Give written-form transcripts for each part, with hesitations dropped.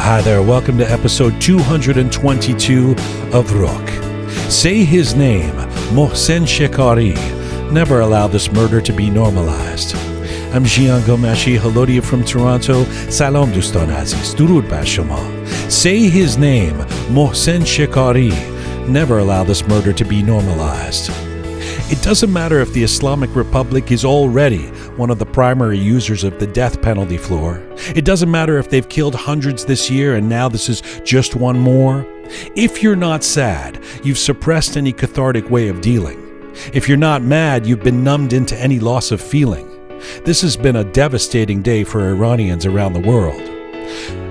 Hi there, welcome to episode 222 of Roqe. Say his name, Mohsen Shekari. Never allow this murder to be normalized. I'm Jian Ghomeshi. Hello to you from Toronto. Salam Dustan Aziz. Durud bar shoma. Say his name, Mohsen Shekari. Never allow this murder to be normalized. It doesn't matter if the Islamic Republic is already one of the primary users of the death penalty floor. It doesn't matter if they've killed hundreds this year and now this is just one more. If you're not sad, you've suppressed any cathartic way of dealing. If you're not mad, you've been numbed into any loss of feeling. This has been a devastating day for Iranians around the world.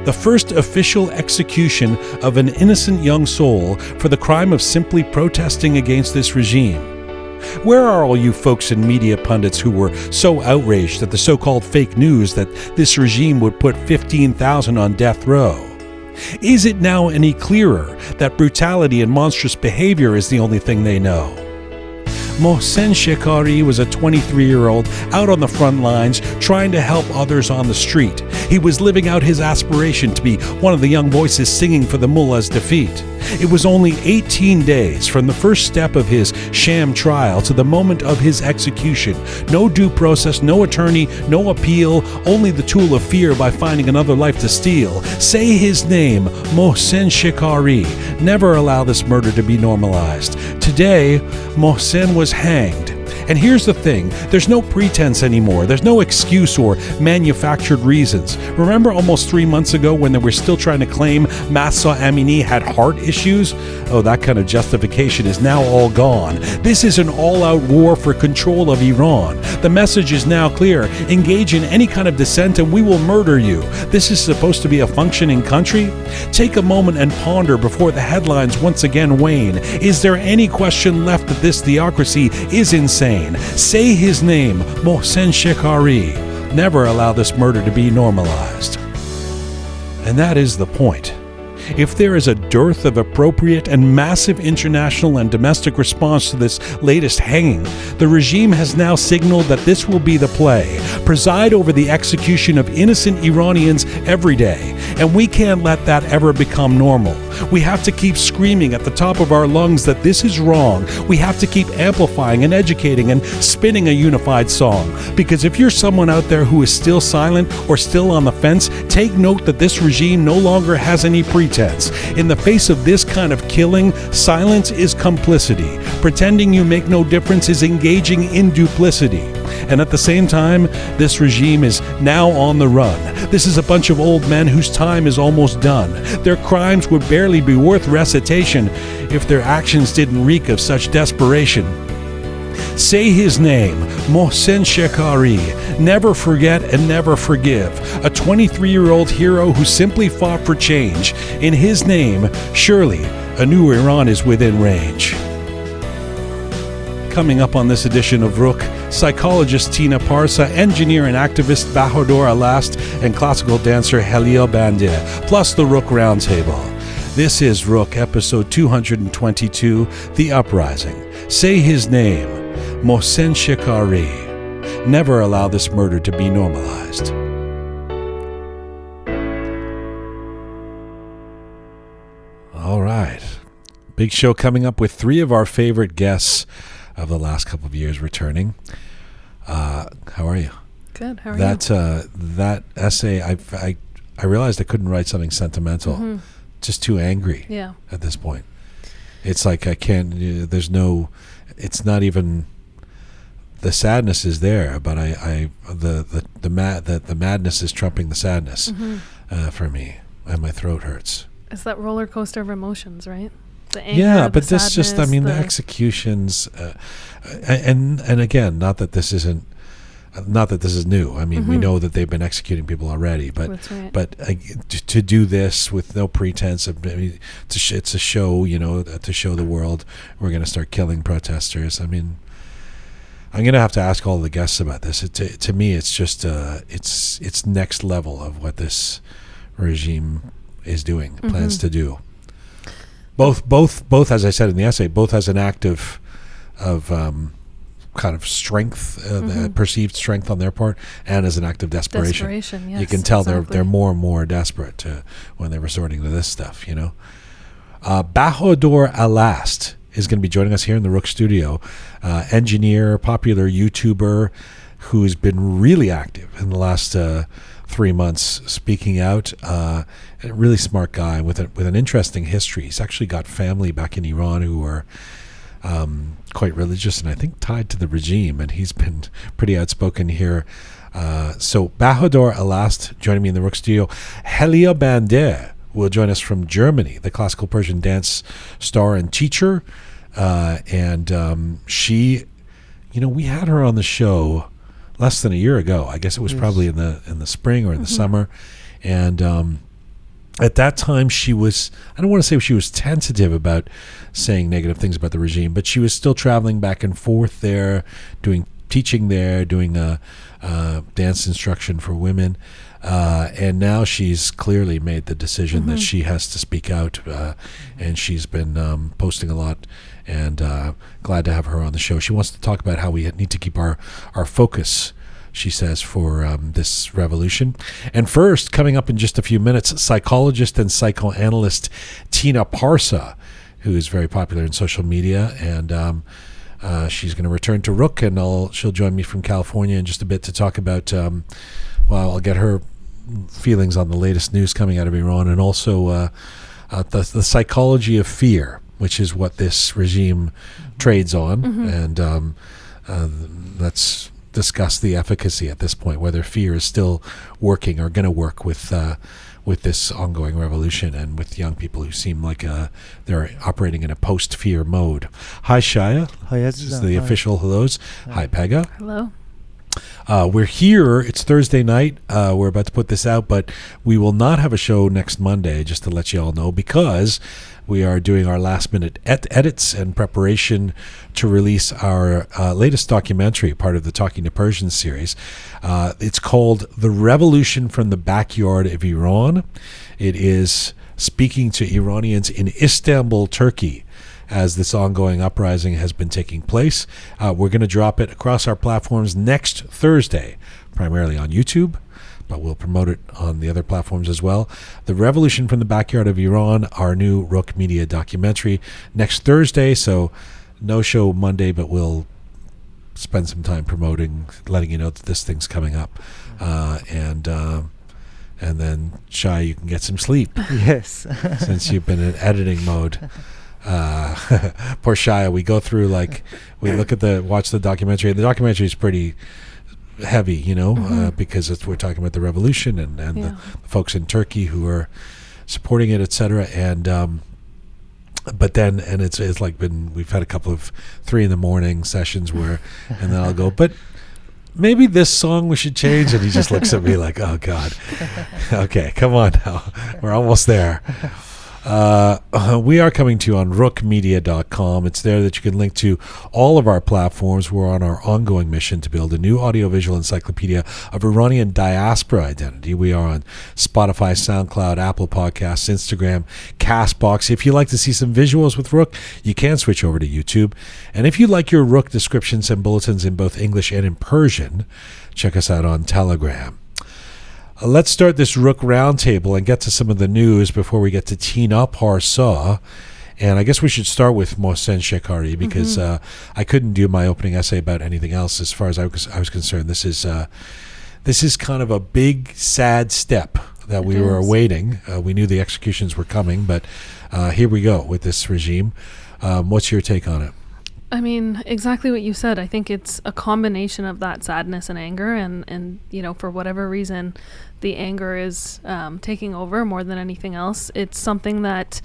The first official execution of an innocent young soul for the crime of simply protesting against this regime. Where are all you folks and media pundits who were so outraged at the so-called fake news that this regime would put 15,000 on death row? Is it now any clearer that brutality and monstrous behavior is the only thing they know? Mohsen Shekari was a 23-year-old out on the front lines trying to help others on the street. He was living out his aspiration to be one of the young voices singing for the mullah's defeat. It was only 18 days from the first step of his sham trial to the moment of his execution. No due process, no attorney, no appeal, only the tool of fear by finding another life to steal. Say his name, Mohsen Shekari. Never allow this murder to be normalized. Today, Mohsen was hanged. And here's the thing, there's no pretense anymore. There's no excuse or manufactured reasons. Remember almost 3 months ago when they were still trying to claim Mahsa Amini had heart issues? Oh, that kind of justification is now all gone. This is an all-out war for control of Iran. The message is now clear. Engage in any kind of dissent and we will murder you. This is supposed to be a functioning country? Take a moment and ponder before the headlines once again wane. Is there any question left that this theocracy is insane? Say his name, Mohsen Shekari. Never allow this murder to be normalized. And that is the point. If there is a dearth of appropriate and massive international and domestic response to this latest hanging, the regime has now signaled that this will be the play. Preside over the execution of innocent Iranians every day. And we can't let that ever become normal. We have to keep screaming at the top of our lungs that this is wrong. We have to keep amplifying and educating and spinning a unified song. Because if you're someone out there who is still silent or still on the fence, take note that this regime no longer has any pretense. In the face of this kind of killing, silence is complicity. Pretending you make no difference is engaging in duplicity. And at the same time, this regime is now on the run. This is a bunch of old men whose time is almost done. Their crimes would barely be worth recitation if their actions didn't reek of such desperation. Say his name, Mohsen Shekari. Never forget and never forgive. A 23-year-old hero who simply fought for change. In his name, surely a new Iran is within range. Coming up on this edition of Roqe, psychologist Tina Parsa, engineer and activist Bahador Alast, and classical dancer Helia Bandeh, plus the Roqe Roundtable. This is Roqe, episode 222, The Uprising. Say his name, Mohsen Shekari. Never allow this murder to be normalized. All right. Big show coming up with three of our favorite guests of the last couple of years returning. How are you? Good. How are you? That essay, I realized I couldn't write something sentimental. Mm-hmm. Just too angry. Yeah. At this point, it's like I can't. There's no. It's not even. The sadness is there, but the madness is trumping the sadness for me, and my throat hurts. It's that roller coaster of emotions, right? The anger, yeah, but the this sadness, just, I mean, the executions, and again, not that this is new. I mean, we know that they've been executing people already, but right. But to do this with no pretense of, I mean, it's a show, to show the world we're going to start killing protesters. I mean, I'm going to have to ask all the guests about this. To me, it's just it's next level of what this regime is doing, plans to do. Both, as I said in the essay, both as an act of kind of strength, the perceived strength on their part, and as an act of desperation. Yes, you can tell exactly. they're more and more desperate when they're resorting to this stuff. Bahador Alast is going to be joining us here in the Roqe studio. Engineer, popular YouTuber, who's been really active in the last 3 months, speaking out. A really smart guy with an interesting history. He's actually got family back in Iran who are quite religious and I think tied to the regime, and he's been pretty outspoken here. So Bahador Alast joining me in the Roqe studio. Helia Bandeh will join us from Germany, the classical Persian dance star and teacher. And she, we had her on the show less than a year ago. I guess it was probably in the spring or in the summer. And at that time she was, I don't want to say she was tentative about saying negative things about the regime, but she was still traveling back and forth there, teaching there, doing dance instruction for women. And now she's clearly made the decision that she has to speak out, and she's been posting a lot, and glad to have her on the show. She wants to talk about how we need to keep our focus, she says, for this revolution. And first, coming up in just a few minutes, psychologist and psychoanalyst Tina Parsa, who is very popular in social media, and she's going to return to Roqe, and she'll join me from California in just a bit to talk about I'll get her feelings on the latest news coming out of Iran, and also the psychology of fear, which is what this regime trades on. And let's discuss the efficacy at this point, whether fear is still working or going to work with this ongoing revolution, and with young people who seem like they're operating in a post-fear mode. Hi, Shaya. Hi, This is the official hellos. Hi, Pegah. Hello. We're here. It's Thursday night. We're about to put this out, but we will not have a show next Monday, just to let you all know, because we are doing our last-minute edits and preparation to release our latest documentary, part of the Talking to Persians series. It's called The Revolution from the Backyard of Iran. It is speaking to Iranians in Istanbul, Turkey, as this ongoing uprising has been taking place. We're going to drop it across our platforms next Thursday, primarily on YouTube, but we'll promote it on the other platforms as well. The Revolution from the Backyard of Iran, our new Roqe Media documentary, next Thursday. So no show Monday, but we'll spend some time promoting, letting you know that this thing's coming up. And then, Shai, you can get some sleep. Yes. Since you've been in editing mode. Poor Shia, we go through, we watch the documentary. The documentary is pretty heavy, because we're talking about the revolution and the folks in Turkey who are supporting it, etc. And but then, and it's we've had a couple of 3 a.m. sessions where, and then I'll go, but maybe this song we should change, and he just looks at me like, oh God, okay, come on now, we're almost there. We are coming to you on roqemedia.com. It's there that you can link to all of our platforms. We're on our ongoing mission to build a new audiovisual encyclopedia of Iranian diaspora identity. We are on Spotify, SoundCloud, Apple Podcasts, Instagram, CastBox. If you like to see some visuals with Roqe, you can switch over to YouTube. And if you like your Roqe descriptions and bulletins in both English and in Persian, check us out on Telegram. Let's start this Roqe Roundtable and get to some of the news before we get to Tina Parsa. And I guess we should start with Mohsen Shekari, because I couldn't do my opening essay about anything else as far as I was concerned. This is kind of a big, sad step that we were awaiting. We knew the executions were coming, but here we go with this regime. What's your take on it? I mean, exactly what you said. I think it's a combination of that sadness and anger, and for whatever reason, the anger is taking over more than anything else. It's something that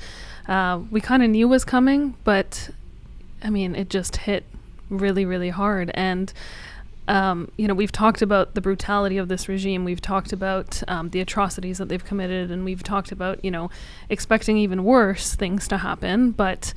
we kind of knew was coming, but I mean, it just hit really, really hard. And we've talked about the brutality of this regime. We've talked about the atrocities that they've committed, and we've talked about expecting even worse things to happen. But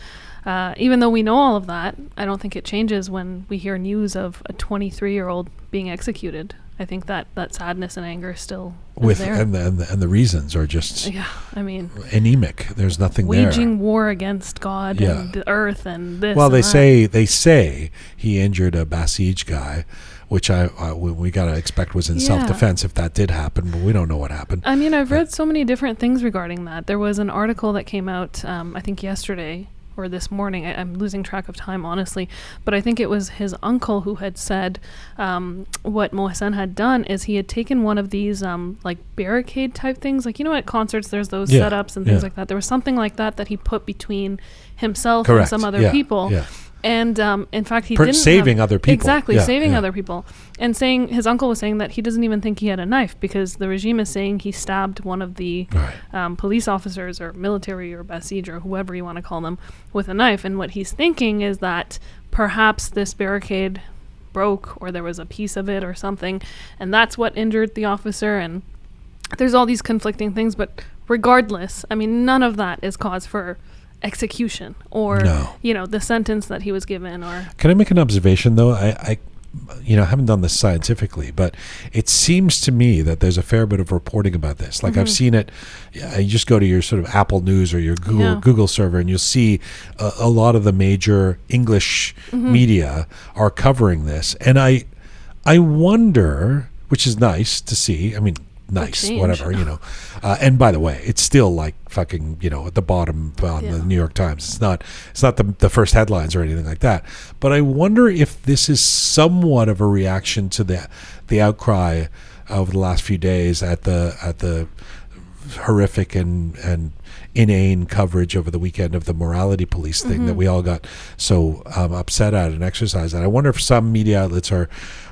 even though we know all of that, I don't think it changes when we hear news of a 23-year-old being executed. I think that sadness and anger still with is there. and the reasons are just anemic. There's nothing waging war against God and the earth and this. Well, and they say he injured a Basij guy, which we gotta expect was in self-defense if that did happen, but we don't know what happened. I mean, I've read so many different things regarding that. There was an article that came out, I think yesterday or this morning. I'm losing track of time, honestly, but I think it was his uncle who had said what Mohsen had done is he had taken one of these like barricade type things, like, you know, at concerts there's those setups and things like that. There was something like that he put between himself and some other people. And in fact, he didn't saving other people. Exactly, saving other people. And saying his uncle was saying that he doesn't even think he had a knife because the regime is saying he stabbed one of the police officers or military or Basij or whoever you want to call them with a knife. And what he's thinking is that perhaps this barricade broke or there was a piece of it or something, and that's what injured the officer. And there's all these conflicting things, but regardless, I mean, none of that is cause for execution or the sentence that he was given. Or can I make an observation though? I haven't done this scientifically, but it seems to me that there's a fair bit of reporting about this. Like I've seen it. You just go to your sort of Apple News or your Google server, and you'll see a lot of the major English media are covering this. And I wonder, which is nice to see. I mean, nice, whatever, and by the way, it's still like fucking, at the bottom on the New York Times. It's not the first headlines or anything like that. But I wonder if this is somewhat of a reaction to the outcry over the last few days at the horrific and inane coverage over the weekend of the morality police thing that we all got so upset at and exercised at. I wonder if some media outlets are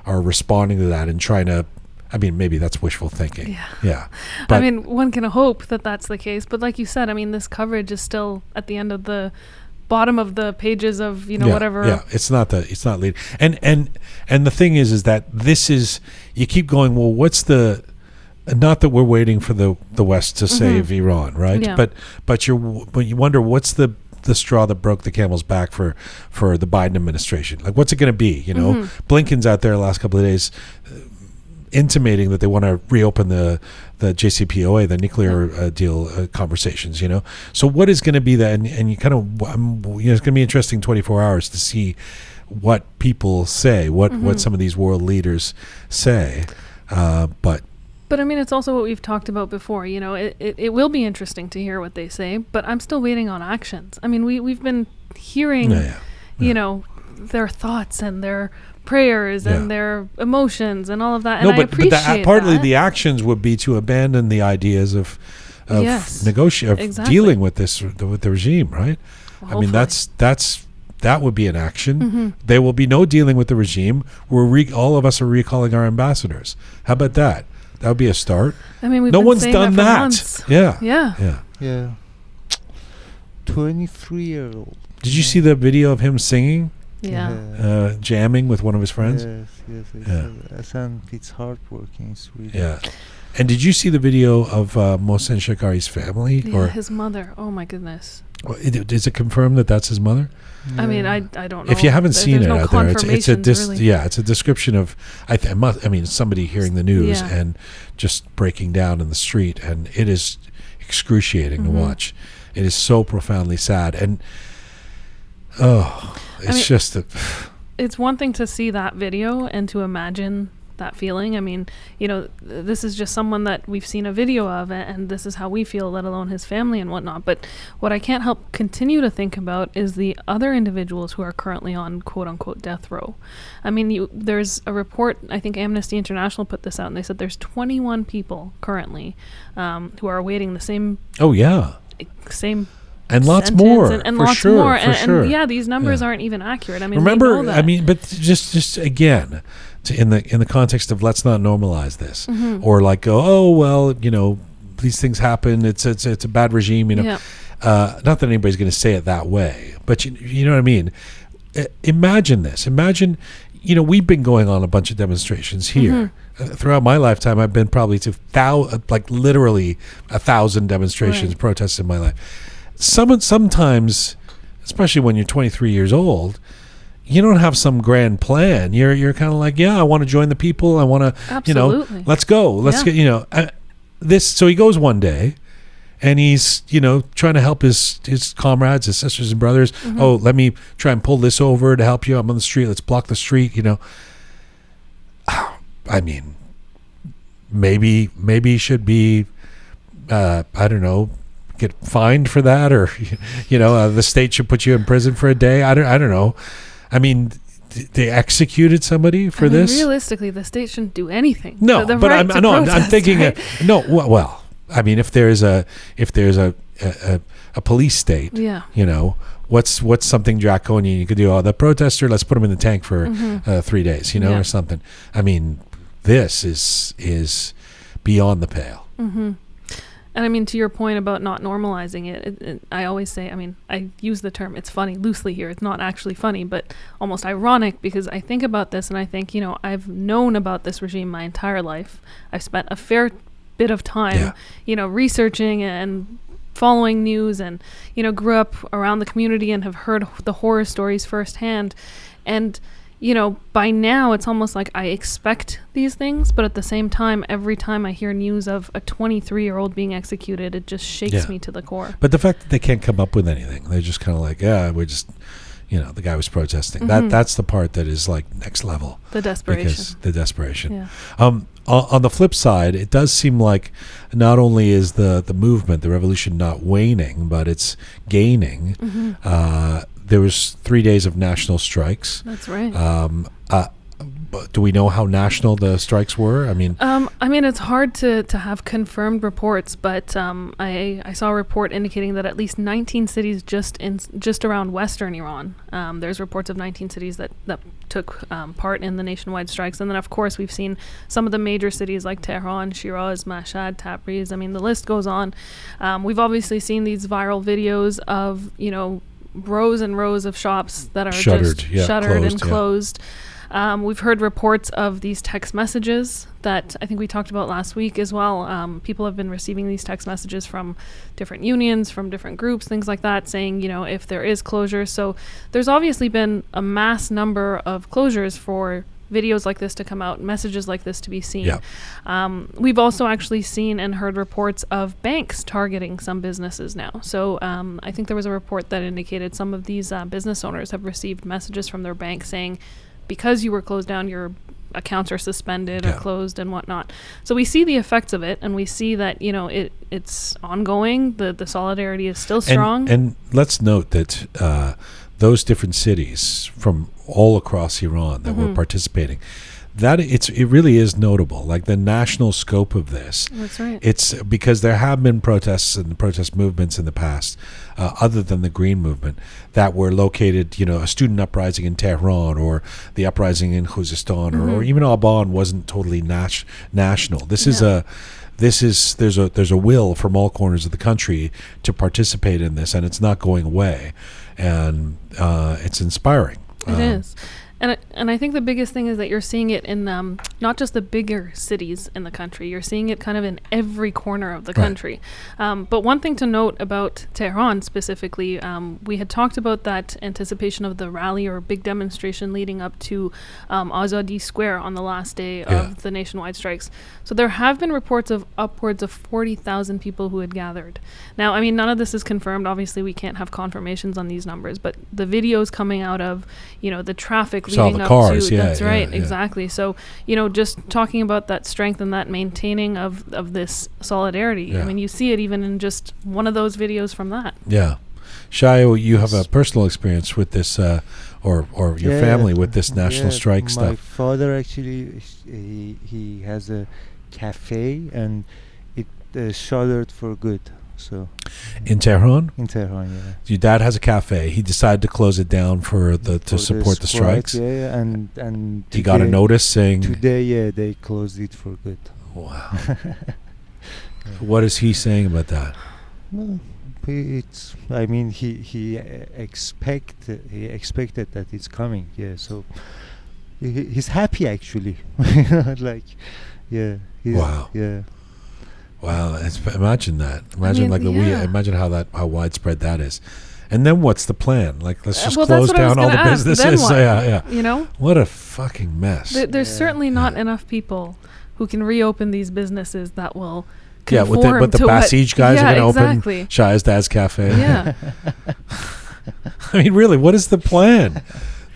responding to that and trying to. I mean, maybe that's wishful thinking. Yeah. But I mean, one can hope that that's the case. But like you said, I mean, this coverage is still at the end of the bottom of the pages of, whatever. Yeah, it's not leading. And the thing is that this is, you keep going, well, what's not that we're waiting for the West to save Iran, right? Yeah. But you wonder what's the straw that broke the camel's back for the Biden administration. Like, what's it going to be? Blinken's out there the last couple of days intimating that they want to reopen the JCPOA, the nuclear deal conversations, So what is going to be that? And you kind of, it's going to be interesting 24 hours to see what people say, what some of these world leaders say. But I mean, it's also what we've talked about before. It will be interesting to hear what they say, but I'm still waiting on actions. I mean, we've been hearing, their thoughts and their prayers and their emotions and all of that. And I appreciate partly the actions would be to abandon the ideas of dealing with the regime, right? Well, I mean, that would be an action. There will be no dealing with the regime. All of us are recalling our ambassadors. How about that? That would be a start. I mean, no one's done that. Months. Yeah. 23-year-old. Did you see the video of him singing? Yeah. Jamming with one of his friends? Yes. I think it's hardworking. It's really. Yeah. And did you see the video of Mohsen Shekari's family? Yeah, or his mother. Oh, my goodness. Well, is it confirmed that that's his mother? Yeah. I mean, I don't know. If you haven't seen it out there, it's a really. It's a description of, somebody hearing the news and just breaking down in the street, and it is excruciating to watch. It is so profoundly sad. And, it's one thing to see that video and to imagine that feeling. I mean, this is just someone that we've seen a video of, and this is how we feel, let alone his family and whatnot. But what I can't help continue to think about is the other individuals who are currently on quote unquote death row. I mean, there's a report, I think Amnesty International put this out, and they said there's 21 people currently who are awaiting the same. Oh yeah. Same. And lots more, and lots sure, more, and these numbers aren't even accurate. I mean, remember, we know that. But just again, in the context of let's not normalize this, or like go, oh well, these things happen. It's a bad regime, Not that anybody's going to say it that way, but you know what I mean. Imagine this. Imagine, we've been going on a bunch of demonstrations here. Throughout my lifetime, I've been probably to literally 1,000 demonstrations, protests in my life. Sometimes, especially when you're 23 years old, you don't have some grand plan. You're kind of like, I want to join the people. I want to, let's go. Let's get, this. So he goes one day, and he's, trying to help his comrades, his sisters and brothers. Mm-hmm. Oh, let me try and pull this over to help you. I'm on the street. Let's block the street. I mean, maybe he should be, I don't know, get fined for that, or the state should put you in prison for a day. I don't know. I mean, they executed somebody for this. Realistically, the state shouldn't do anything. No, but I'm thinking. Right? Well, I mean, if there's a police state, what's something draconian you could do? Oh, the protester, let's put him in the tank for 3 days, or something. I mean, this is beyond the pale. Mm-hmm. And I mean, to your point about not normalizing it, I always say, I mean, I use the term, it's funny loosely here. It's not actually funny, but almost ironic, because I think about this and I think, I've known about this regime my entire life. I've spent a fair bit of time, researching and following news, and, grew up around the community and have heard the horror stories firsthand. And by now it's almost like I expect these things, but at the same time, every time I hear news of a 23-year-old being executed, it just shakes me to the core. But the fact that they can't come up with anything, they're just kind of like, we're just, the guy was protesting. That's the part that is like next level. The desperation. Yeah. On the flip side, it does seem like not only is the movement, the revolution, not waning, but it's gaining. Mm-hmm. There was 3 days of national strikes. That's right. But do we know how national the strikes were? I mean, it's hard to have confirmed reports, but I saw a report indicating that at least 19 cities just around Western Iran. There's reports of 19 cities that took part in the nationwide strikes, and then of course we've seen some of the major cities like Tehran, Shiraz, Mashhad, Tabriz. I mean, the list goes on. We've obviously seen these viral videos of rows and rows of shops that are shuttered and closed. We've heard reports of these text messages that I think we talked about last week as well. People have been receiving these text messages from different unions, from different groups, things like that, saying, if there is closure. So there's obviously been a mass number of closures for videos like this to come out, messages like this to be seen. Yeah. We've also actually seen and heard reports of banks targeting some businesses now. So I think there was a report that indicated some of these business owners have received messages from their bank saying, because you were closed down, your accounts are suspended or closed and whatnot. So we see the effects of it, and we see that it's ongoing. The solidarity is still strong. And let's note that those different cities from all across Iran that were participating, that it really is notable, like the national scope of this. That's right. It's because there have been protests and protest movements in the past, other than the Green Movement, that were located, a student uprising in Tehran, or the uprising in Khuzestan, or even Aban wasn't totally national. There's a will from all corners of the country to participate in this, and it's not going away, and it's inspiring. It is. And I think the biggest thing is that you're seeing it in not just the bigger cities in the country. You're seeing it kind of in every corner of the country. But one thing to note about Tehran specifically, we had talked about that anticipation of the rally or big demonstration leading up to Azadi Square on the last day of the nationwide strikes. So there have been reports of upwards of 40,000 people who had gathered. Now, I mean, none of this is confirmed. Obviously, we can't have confirmations on these numbers, but the videos coming out of, the traffic leading up cars, to, that's right, exactly. So, just talking about that strength and that maintaining of this solidarity. Yeah. I mean, you see it even in just one of those videos from that. Yeah. Shaya, you have a personal experience with this, or your family with this national strike stuff. My father actually, he has a cafe, and it shuttered for good. So in Tehran? In Tehran, yeah. Your dad has a cafe. He decided to close it down to support the strikes. Yeah, and he got a notice saying today, they closed it for good. Wow. What is he saying about that? No, it's. I mean, he expected that it's coming. Yeah, so he's happy actually. Wow. Yeah. Wow, imagine that. Imagine how widespread that is. And then what's the plan? Like, let's just Well, close that's what I was down all the gonna ask. Then businesses. what? Yeah. You know, What a fucking mess. there's Yeah. certainly not enough people who can reopen these businesses that will Yeah, conform with the to what- Basij guys yeah, are going to exactly. open Shaya's Dad's Cafe. Yeah. I mean, really, what is the plan?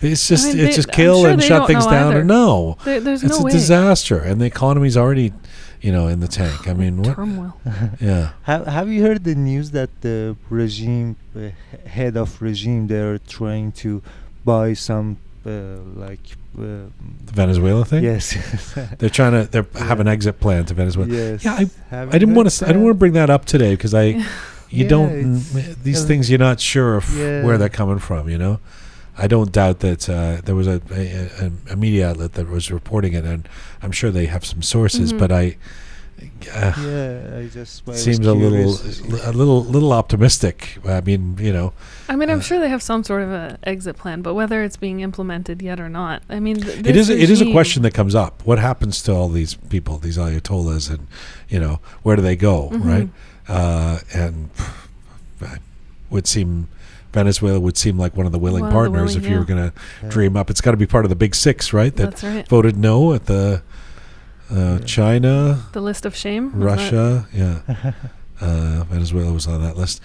It's just I mean, it's just I'm kill sure and they shut don't things know down. either. No, There's it's no a way. disaster, and the economy's already, in the tank. I mean, what? Turmoil. Yeah. Have you heard the news that the regime, head of regime, they're trying to buy some The Venezuela thing. yes. They're trying to. They have an exit plan to Venezuela. Yes. Yeah, Have I you didn't want heard to. I didn't want to bring that up today because you Yeah, don't. it's- These things you're not sure of Yeah. where they're coming from. I don't doubt that there was a media outlet that was reporting it, and I'm sure they have some sources. Mhm. But I Yeah, I was seems a curious. little optimistic. I mean, I mean, I'm sure they have some sort of a exit plan, but whether it's being implemented yet or not, I mean, it is a question that comes up. What happens to all these people, these ayatollahs, and where do they go, Mhm. right? And would seem Venezuela would seem like one of the willing One of the partners willing, if you were yeah. going to Yeah. dream up. It's got to be part of the big six, right? That That's right. voted no at the China, The list of shame. was Russia, Venezuela was on that list.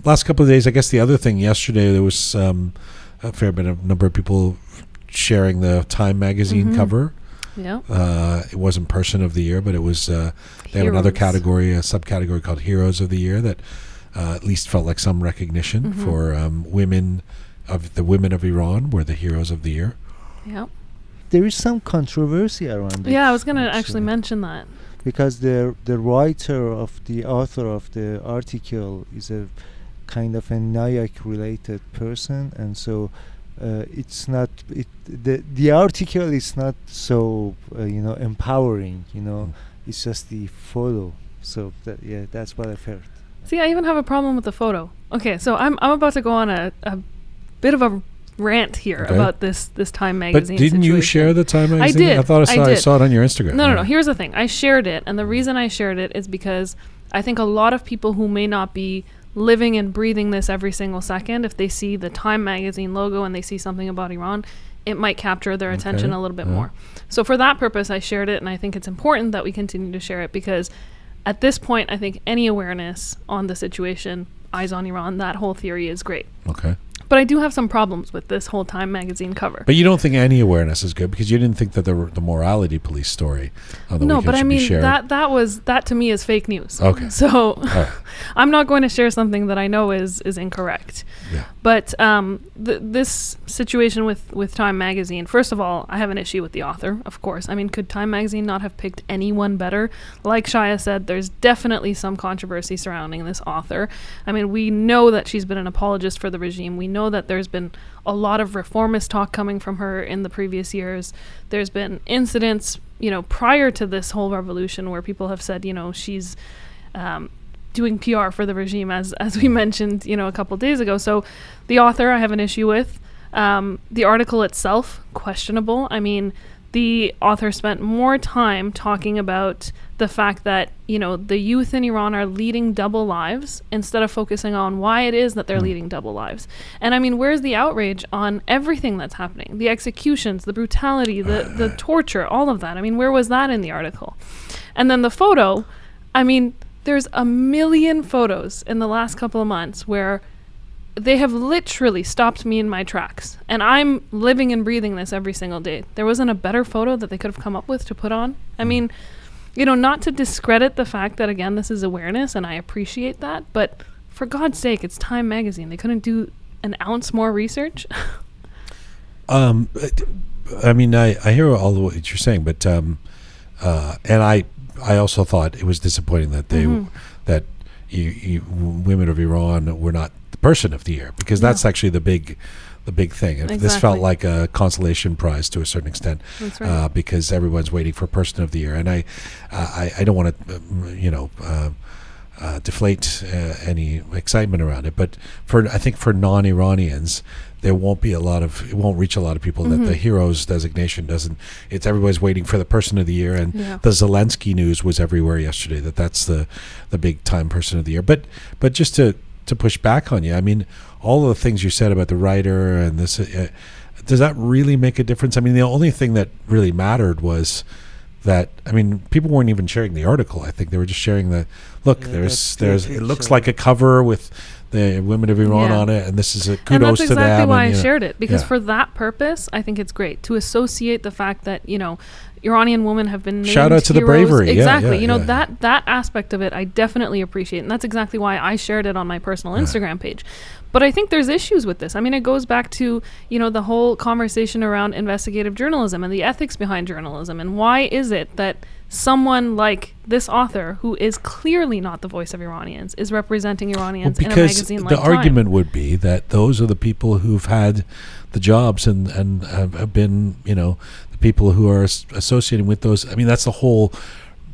Last couple of days, I guess the other thing yesterday, there was a fair bit of number of people sharing the Time magazine Mhm. cover. that- Yeah. It wasn't Person of the Year, but it was. They have another Heroes. category, a subcategory called Heroes of the Year that at least felt like some recognition Mhm. for women of Iran were the Heroes of the Year. Yeah. There is some controversy around it. Yeah, I was going to actually mention that. because the author of the article is a kind of a Nyack related person, and so it's not the article is not so empowering. It's just the photo. So that's what I've heard. See, I even have a problem with the photo. Okay, so I'm about to go on a bit of a rant here Okay. about this Time But magazine. didn't you situation. share the Time magazine? did. I thought I did. saw it on your Instagram. No. Here's the thing. I shared it, and the reason I shared it is because I think a lot of people who may not be living and breathing this every single second, if they see the Time magazine logo and they see something about Iran, it might capture their attention a little bit more. So for that purpose, I shared it, and I think it's important that we continue to share it because at this point, I think any awareness on the situation, Eyes on Iran, that whole theory is great. Okay. But I do have some problems with this whole Time magazine cover. But you don't think any awareness is good because you didn't think that the morality police story on the No, weekend but I should be mean shared. that to me is fake news. Okay. So right. I'm not going to share something that I know is incorrect. Yeah. But this situation with Time magazine, first of all, I have an issue with the author, of course. I mean, could Time magazine not have picked anyone better? Like Shaya said, there's definitely some controversy surrounding this author. I mean, we know that she's been an apologist for the regime. We know that there's been a lot of reformist talk coming from her in the previous years. There's been incidents, prior to this whole revolution where people have said, she's doing PR for the regime, as we mentioned, a couple of days ago. So the author, I have an issue with. The article itself, questionable. I mean, the author spent more time talking about the fact that, the youth in Iran are leading double lives instead of focusing on why it is that they're leading double lives. And I mean, where's the outrage on everything that's happening? The executions, the brutality, the torture, all of that. I mean, where was that in the article? And then the photo, I mean, there's a million photos in the last couple of months where they have literally stopped me in my tracks. And I'm living and breathing this every single day. There wasn't a better photo that they could have come up with to put on. I mean, not to discredit the fact that, again, this is awareness, and I appreciate that. But for God's sake, it's Time magazine. They couldn't do an ounce more research. I mean, I hear all of what you're saying, but and I also thought it was disappointing that they that you women of Iran were not the Person of the Year, because that's actually the big thing. If this felt Exactly. like a consolation prize to a certain extent, That's right. because everyone's waiting for Person of the Year, and I don't want to deflate any excitement around it, but I think for non-Iranians, it won't reach a lot of people that the Heroes designation doesn't. It's everybody's waiting for the Person of the Year, and the Zelensky news was everywhere yesterday. That's the big Time Person of the Year. But just to to push back on you. I mean, all of the things you said about the writer and this, does that really make a difference? I mean, the only thing that really mattered was that, I mean, people weren't even sharing the article. I think they were just sharing the, look, there's it looks like a cover with the women of Iran on it, and this is a kudos to them. And that's exactly why I know. shared it, because for that purpose, I think it's great to associate the fact that, you know, Iranian women have been named shout out to heroes. the bravery. Exactly. That aspect of it I definitely appreciate, and that's exactly why I shared it on my personal Instagram page. But I think there's issues with this. I mean, it goes back to, you know, the whole conversation around investigative journalism and the ethics behind journalism, and why is it that someone like this author, who is clearly not the voice of Iranians, is representing Iranians in a magazine like Time? The argument would be that those are the people who've had the jobs and have been, you know, the people who are associating with those. I mean, that's the whole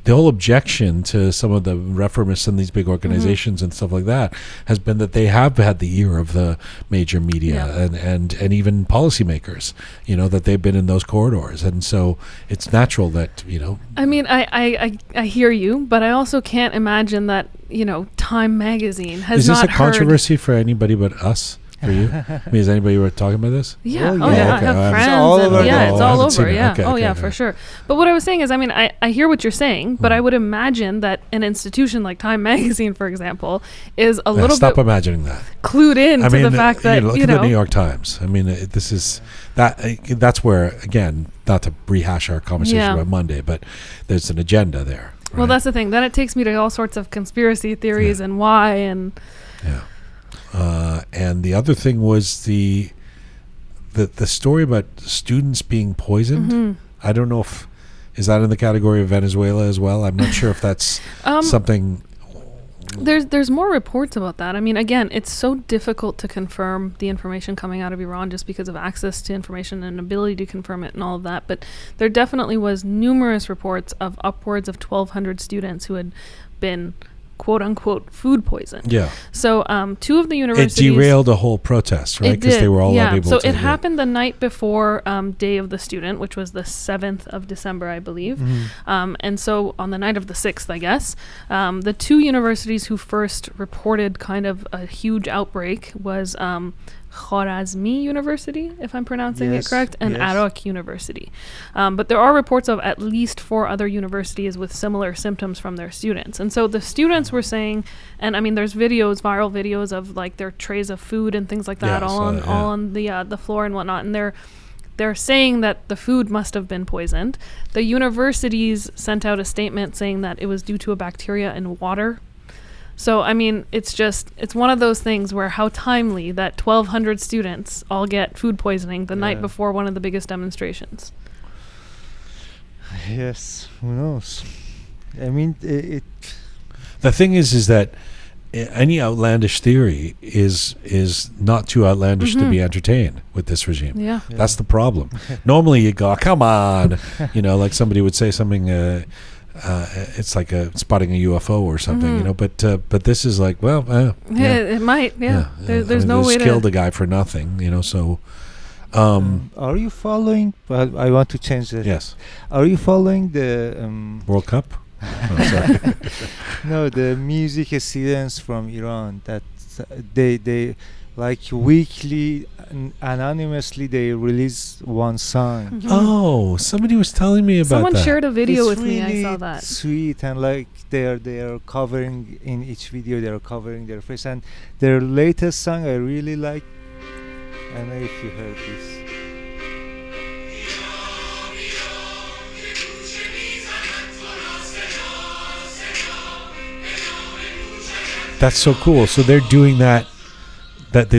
objection to some of the reformists in these big organizations and stuff like that has been that they have had the ear of the major media and even policymakers, you know, that they've been in those corridors. And so it's natural that, you know. I mean, I hear you, but I also can't imagine that, you know, Time magazine has not heard. Is this a controversy for anybody but us? For you? I mean, is anybody talking about this? Yeah. Oh, I yeah. have friends. It's all over. It's all over. Yeah. Okay, for sure. But what I was saying is, I mean, I hear what you're saying, but I would imagine that an institution like Time magazine, for example, is a little stop bit imagining that. clued in to the fact that, look at the New York Times. I mean, this is that's where, again, not to rehash our conversation about Monday, but there's an agenda there. Right? Well, that's the thing. Then it takes me to all sorts of conspiracy theories and why and. Yeah. And the other thing was the story about students being poisoned. I don't know if is that in the category of Venezuela as well. I'm not sure if that's something. There's more reports about that. I mean, again, it's so difficult to confirm the information coming out of Iran just because of access to information and ability to confirm it and all of that. But there definitely was numerous reports of upwards of 1,200 students who had been quote unquote food poisoned. Yeah. So two of the universities. It derailed a whole protest, right? Because they were all unable so to. it happened the night before Day of the Student, which was the 7th of December, I believe. And so on the night of the 6th, I guess, the two universities who first reported kind of a huge outbreak was Khwarazmi University, if I'm pronouncing it correct, and Arak University. But there are reports of at least 4 other universities with similar symptoms from their students. And so the students were saying, and I mean, there's videos, viral videos of like their trays of food and things like that, all on the floor and whatnot. And they're saying that the food must have been poisoned. The universities sent out a statement saying that it was due to a bacteria in water. So, I mean, it's one of those things where how timely that 1,200 students all get food poisoning the night before one of the biggest demonstrations. Yes, who knows? I mean, the thing is that any outlandish theory is not too outlandish to be entertained with this regime. Yeah. That's the problem. Normally you go, come on, you know, like somebody would say something... it's like spotting a UFO or something, you know. But this is like, well, it might, There's no way to kill the guy for nothing, you know. So, are you following? But I want to change that. Yes. Are you following the World Cup? Oh, sorry. No, the music students from Iran that they like weekly anonymously they release one song. Oh, somebody was telling me about Someone that. shared a video with really me. I saw that. Sweet, and like they are covering in each video, they are covering their face, and their latest song I really like. I don't know if you heard this. That's so cool. So they're doing that. Did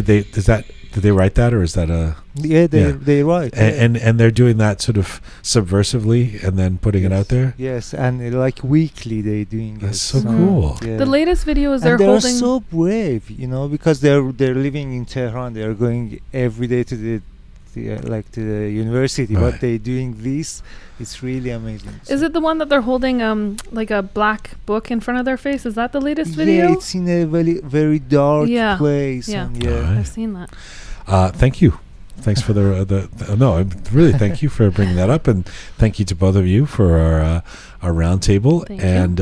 they write that, or is that a? Yeah, they write. And they're doing that sort of subversively and then putting it out there. Yes, and like weekly they doing. That's so cool. Yeah. The latest video is they're holding. So brave, you know, because they're living in Tehran. They're going every day to the university. Right. But they doing this. It's really amazing. Is it the one that they're holding like a black book in front of their face? Is that the latest video? Yeah, it's in a very, very dark place. Yeah, and Right. I've seen that. Thank you. Thanks for thank you for bringing that up, and thank you to both of you for our roundtable. Thank and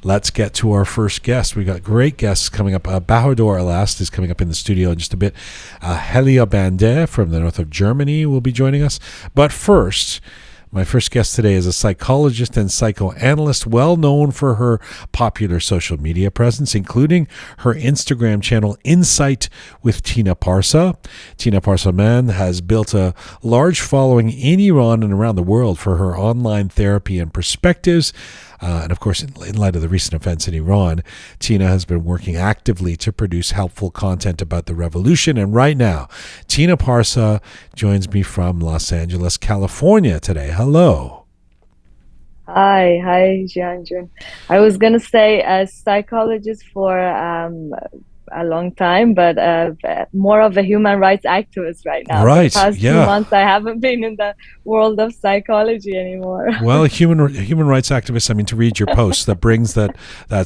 let's get to our first guest. We got great guests coming up. Bahador Alast is coming up in the studio in just a bit. Helia Bandeh from the north of Germany will be joining us. But first, my first guest today is a psychologist and psychoanalyst, well known for her popular social media presence, including her Instagram channel, Insight with Tina Parsa. Tina Parsa has built a large following in Iran and around the world for her online therapy and perspectives. And of course, in light of the recent events in Iran, Tina has been working actively to produce helpful content about the revolution. And right now, Tina Parsa joins me from Los Angeles, California today. Hello. Hi, Jian. I was going to say a psychologist for a long time, but more of a human rights activist right now. Right, the past 2 months, I haven't been in the world of psychology anymore. Well, human rights activist, I mean, to read your posts, that brings that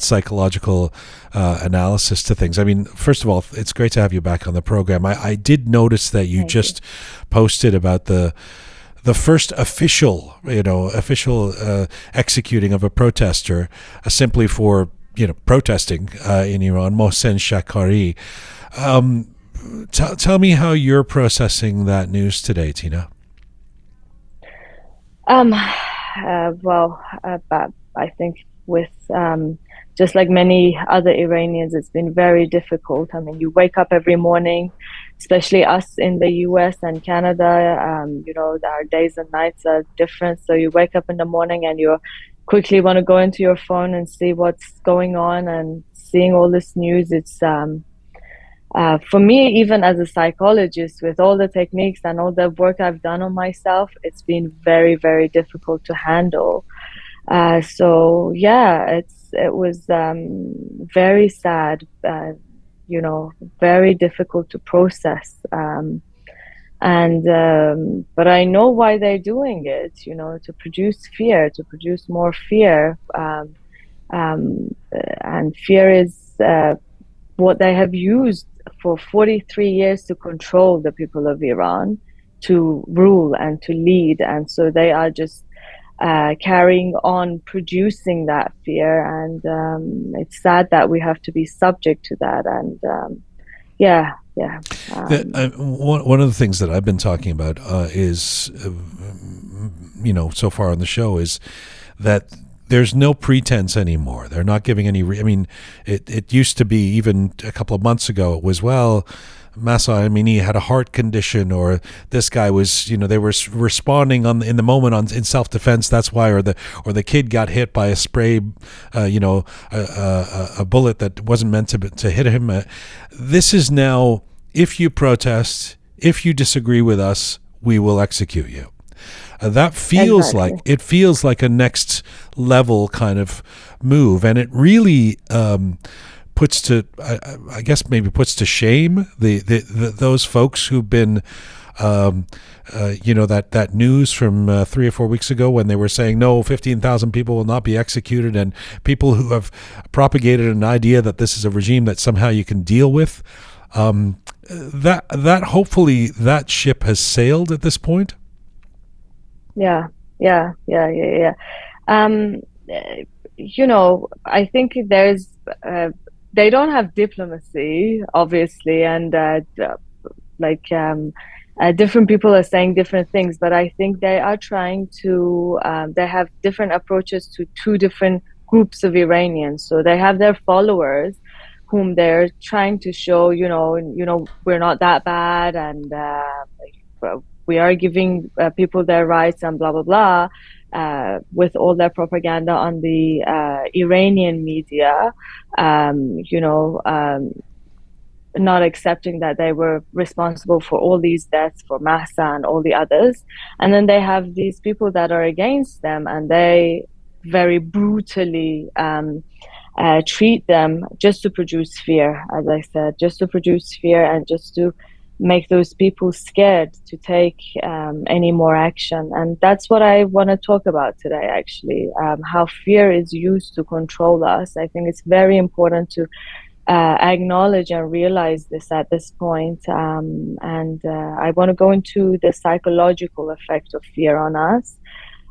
psychological analysis to things. I mean, first of all, it's great to have you back on the program. I did notice that you just posted about the first official executing of a protester simply for protesting in Iran, Mohsen Shekari. Tell me how you're processing that news today, Tina. Well, I think with just like many other Iranians, it's been very difficult. I mean, you wake up every morning, especially us in the US and Canada, our days and nights are different. So you wake up in the morning and you quickly want to go into your phone and see what's going on, and seeing all this news. It's for me, even as a psychologist, with all the techniques and all the work I've done on myself, it's been very, very difficult to handle. So yeah, it was very sad, very difficult to process. But I know why they're doing it, to produce fear, to produce more fear. And fear is what they have used for 43 years to control the people of Iran, to rule and to lead. And so they are just carrying on producing that fear. And it's sad that we have to be subject to that. And yeah. One of the things that I've been talking about is, so far on the show, is that there's no pretense anymore. They're not giving any. It used to be, even a couple of months ago, it was, well, Masa Amini had a heart condition, or this guy was, they were responding in the moment in self-defense. That's why, or the kid got hit by a spray, a bullet that wasn't meant to hit him. This is now, if you protest, if you disagree with us, we will execute you. That feels like a next level kind of move, and it really puts to shame those folks who've been that news from 3 or 4 weeks ago, when they were saying no, 15,000 people will not be executed, and people who have propagated an idea that this is a regime that somehow you can deal with. That hopefully that ship has sailed at this point. Yeah. I think there's they don't have diplomacy, obviously, and different people are saying different things, but I think they are trying to they have different approaches to two different groups of Iranians. So they have their followers whom they're trying to show, we're not that bad, and we are giving people their rights and blah, blah, blah, with all their propaganda on the Iranian media, not accepting that they were responsible for all these deaths, for Mahsa and all the others. And then they have these people that are against them, and they very brutally treat them just to produce fear, as I said, just to produce fear and just to make those people scared to take any more action. And that's what I want to talk about today, actually, how fear is used to control us. I think it's very important to acknowledge and realize this at this point. I want to go into the psychological effect of fear on us.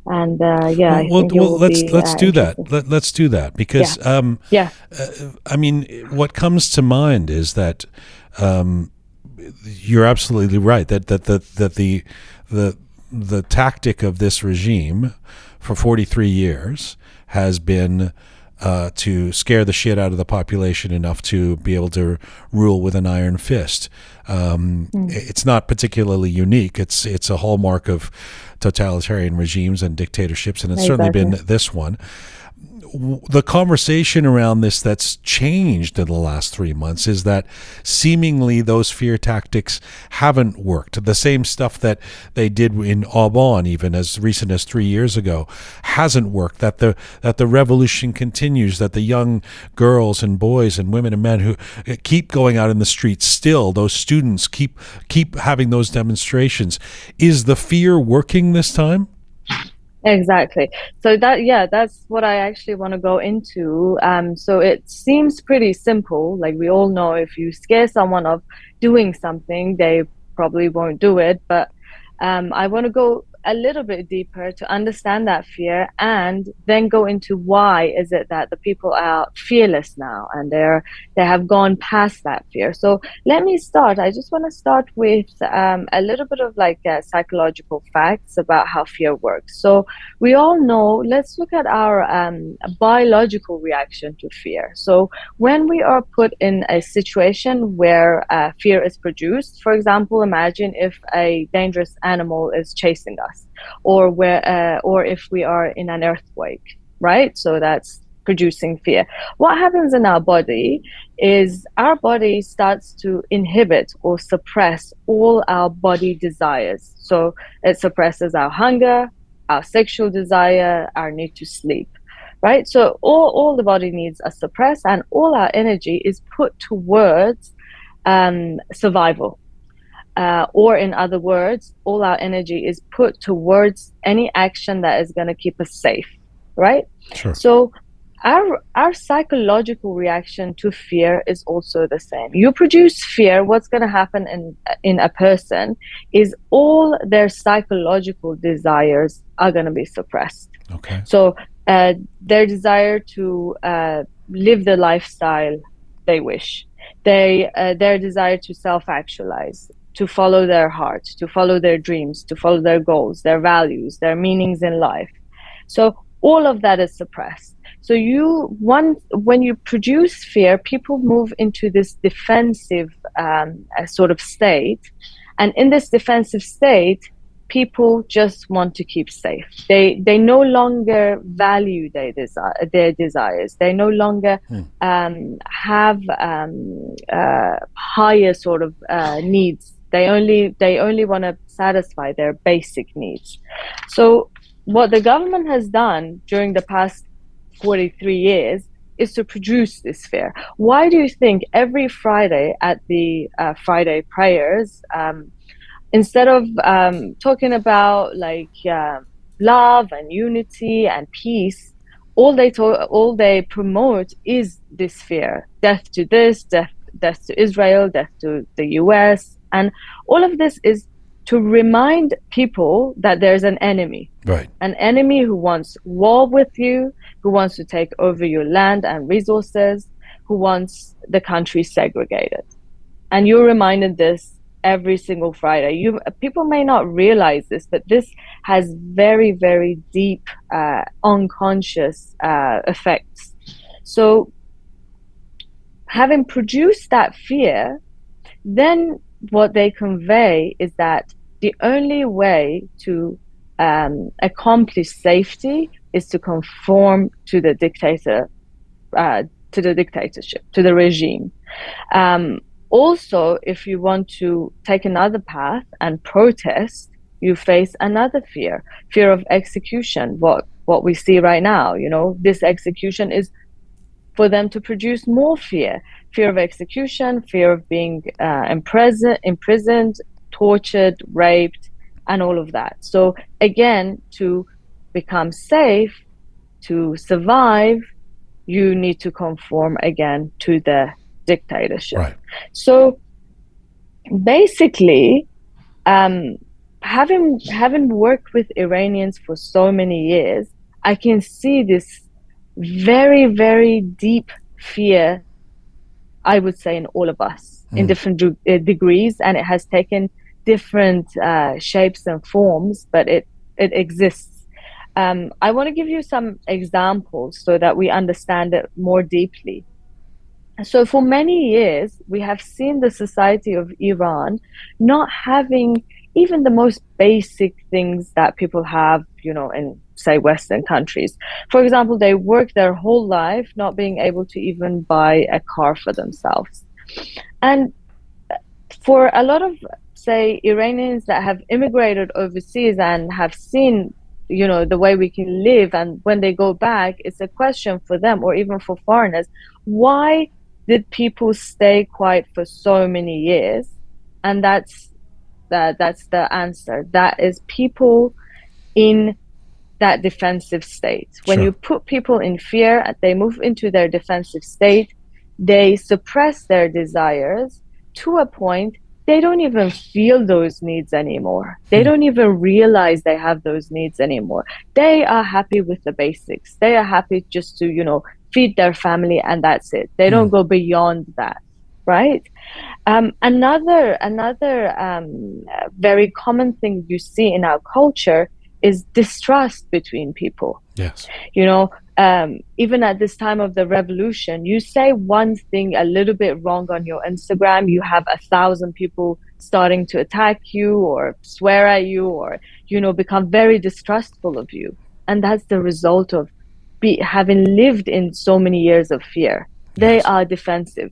And I think it will let's be do that. interesting. Let's do that because I mean, what comes to mind is that you're absolutely right that the tactic of this regime for 43 years has been to scare the shit out of the population enough to be able to rule with an iron fist. It's not particularly unique. It's a hallmark of totalitarian regimes and dictatorships, and it's certainly been this one. The conversation around this that's changed in the last 3 months is that seemingly those fear tactics haven't worked. The same stuff that they did in Aubon, even as recent as 3 years ago, hasn't worked. That the revolution continues. That the young girls and boys and women and men who keep going out in the streets still, those students keep having those demonstrations. Is the fear working this time? Exactly. So that's what I actually want to go into. So it seems pretty simple. Like, we all know if you scare someone of doing something, they probably won't do it. But I want to go a little bit deeper to understand that fear, and then go into why is it that the people are fearless now, and they have gone past that fear. So let me start. I just want to start with a little bit of psychological facts about how fear works. So we all know, let's look at our biological reaction to fear. So when we are put in a situation where fear is produced, for example, imagine if a dangerous animal is chasing us, or if we are in an earthquake, right? So that's producing fear. What happens in our body is our body starts to inhibit or suppress all our body desires. So it suppresses our hunger, our sexual desire, our need to sleep, right? So all the body needs are suppressed, and all our energy is put towards survival. Or in other words, all our energy is put towards any action that is going to keep us safe, right? Sure. So our psychological reaction to fear is also the same. You produce fear, what's going to happen in a person is all their psychological desires are going to be suppressed. Okay. So their desire to live the lifestyle they wish, their desire to self-actualize, to follow their heart, to follow their dreams, to follow their goals, their values, their meanings in life. So all of that is suppressed. So when you produce fear, people move into this defensive sort of state. And in this defensive state, people just want to keep safe. They no longer value their desires. They no longer have higher sort of needs. They only want to satisfy their basic needs. So what the government has done during the past 43 years is to produce this fear. Why do you think every Friday at the Friday prayers, instead of talking about love and unity and peace, all they promote is this fear: death to this, death to Israel, death to the US, and all of this is to remind people that there's an enemy, right? An enemy who wants war with you, who wants to take over your land and resources, who wants the country segregated, and you're reminded this every single Friday. People may not realize this, but this has very, very deep unconscious effects. So having produced that fear, then what they convey is that the only way to accomplish safety is to conform to the dictatorship, to the regime. Also, if you want to take another path and protest, you face another fear of execution. What we see right now, this execution is for them to produce more fear of execution, fear of being imprisoned, tortured, raped, and all of that. So again, to become safe, to survive, you need to conform again to the dictatorship. Right. So basically, having worked with Iranians for so many years, I can see this very, very deep fear, I would say, in all of us in different degrees, and it has taken different shapes and forms, but it exists. I want to give you some examples so that we understand it more deeply. So for many years, we have seen the society of Iran not having even the most basic things that people have, in, say, Western countries. For example, they work their whole life not being able to even buy a car for themselves. And for a lot of, say, Iranians that have immigrated overseas and have seen, the way we can live, and when they go back, it's a question for them, or even for foreigners, why did people stay quiet for so many years? And that's the answer. That is people in that defensive state. When you put people in fear, they move into their defensive state. They suppress their desires to a point they don't even feel those needs anymore. They don't even realize they have those needs anymore. They are happy with the basics. They are happy just to, feed their family, and that's it. They don't go beyond that, right? Another very common thing you see in our culture is distrust between people. Yes. Even at this time of the revolution, you say one thing a little bit wrong on your Instagram, you have 1,000 people starting to attack you or swear at you or, become very distrustful of you. And that's the result of having lived in so many years of fear. They are defensive,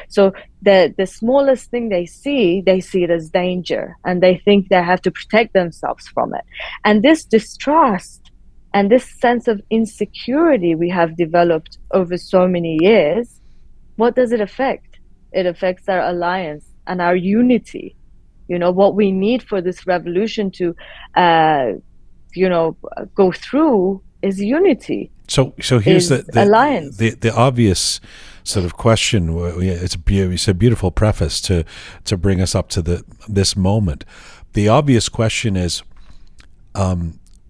so the smallest thing they see it as danger, and they think they have to protect themselves from it. And this distrust and this sense of insecurity we have developed over so many years, what does it affect? It affects our alliance and our unity. What we need for this revolution to go through is unity. So here's the alliance. The obvious sort of question. It's a beautiful preface to bring us up to this moment. The obvious question is,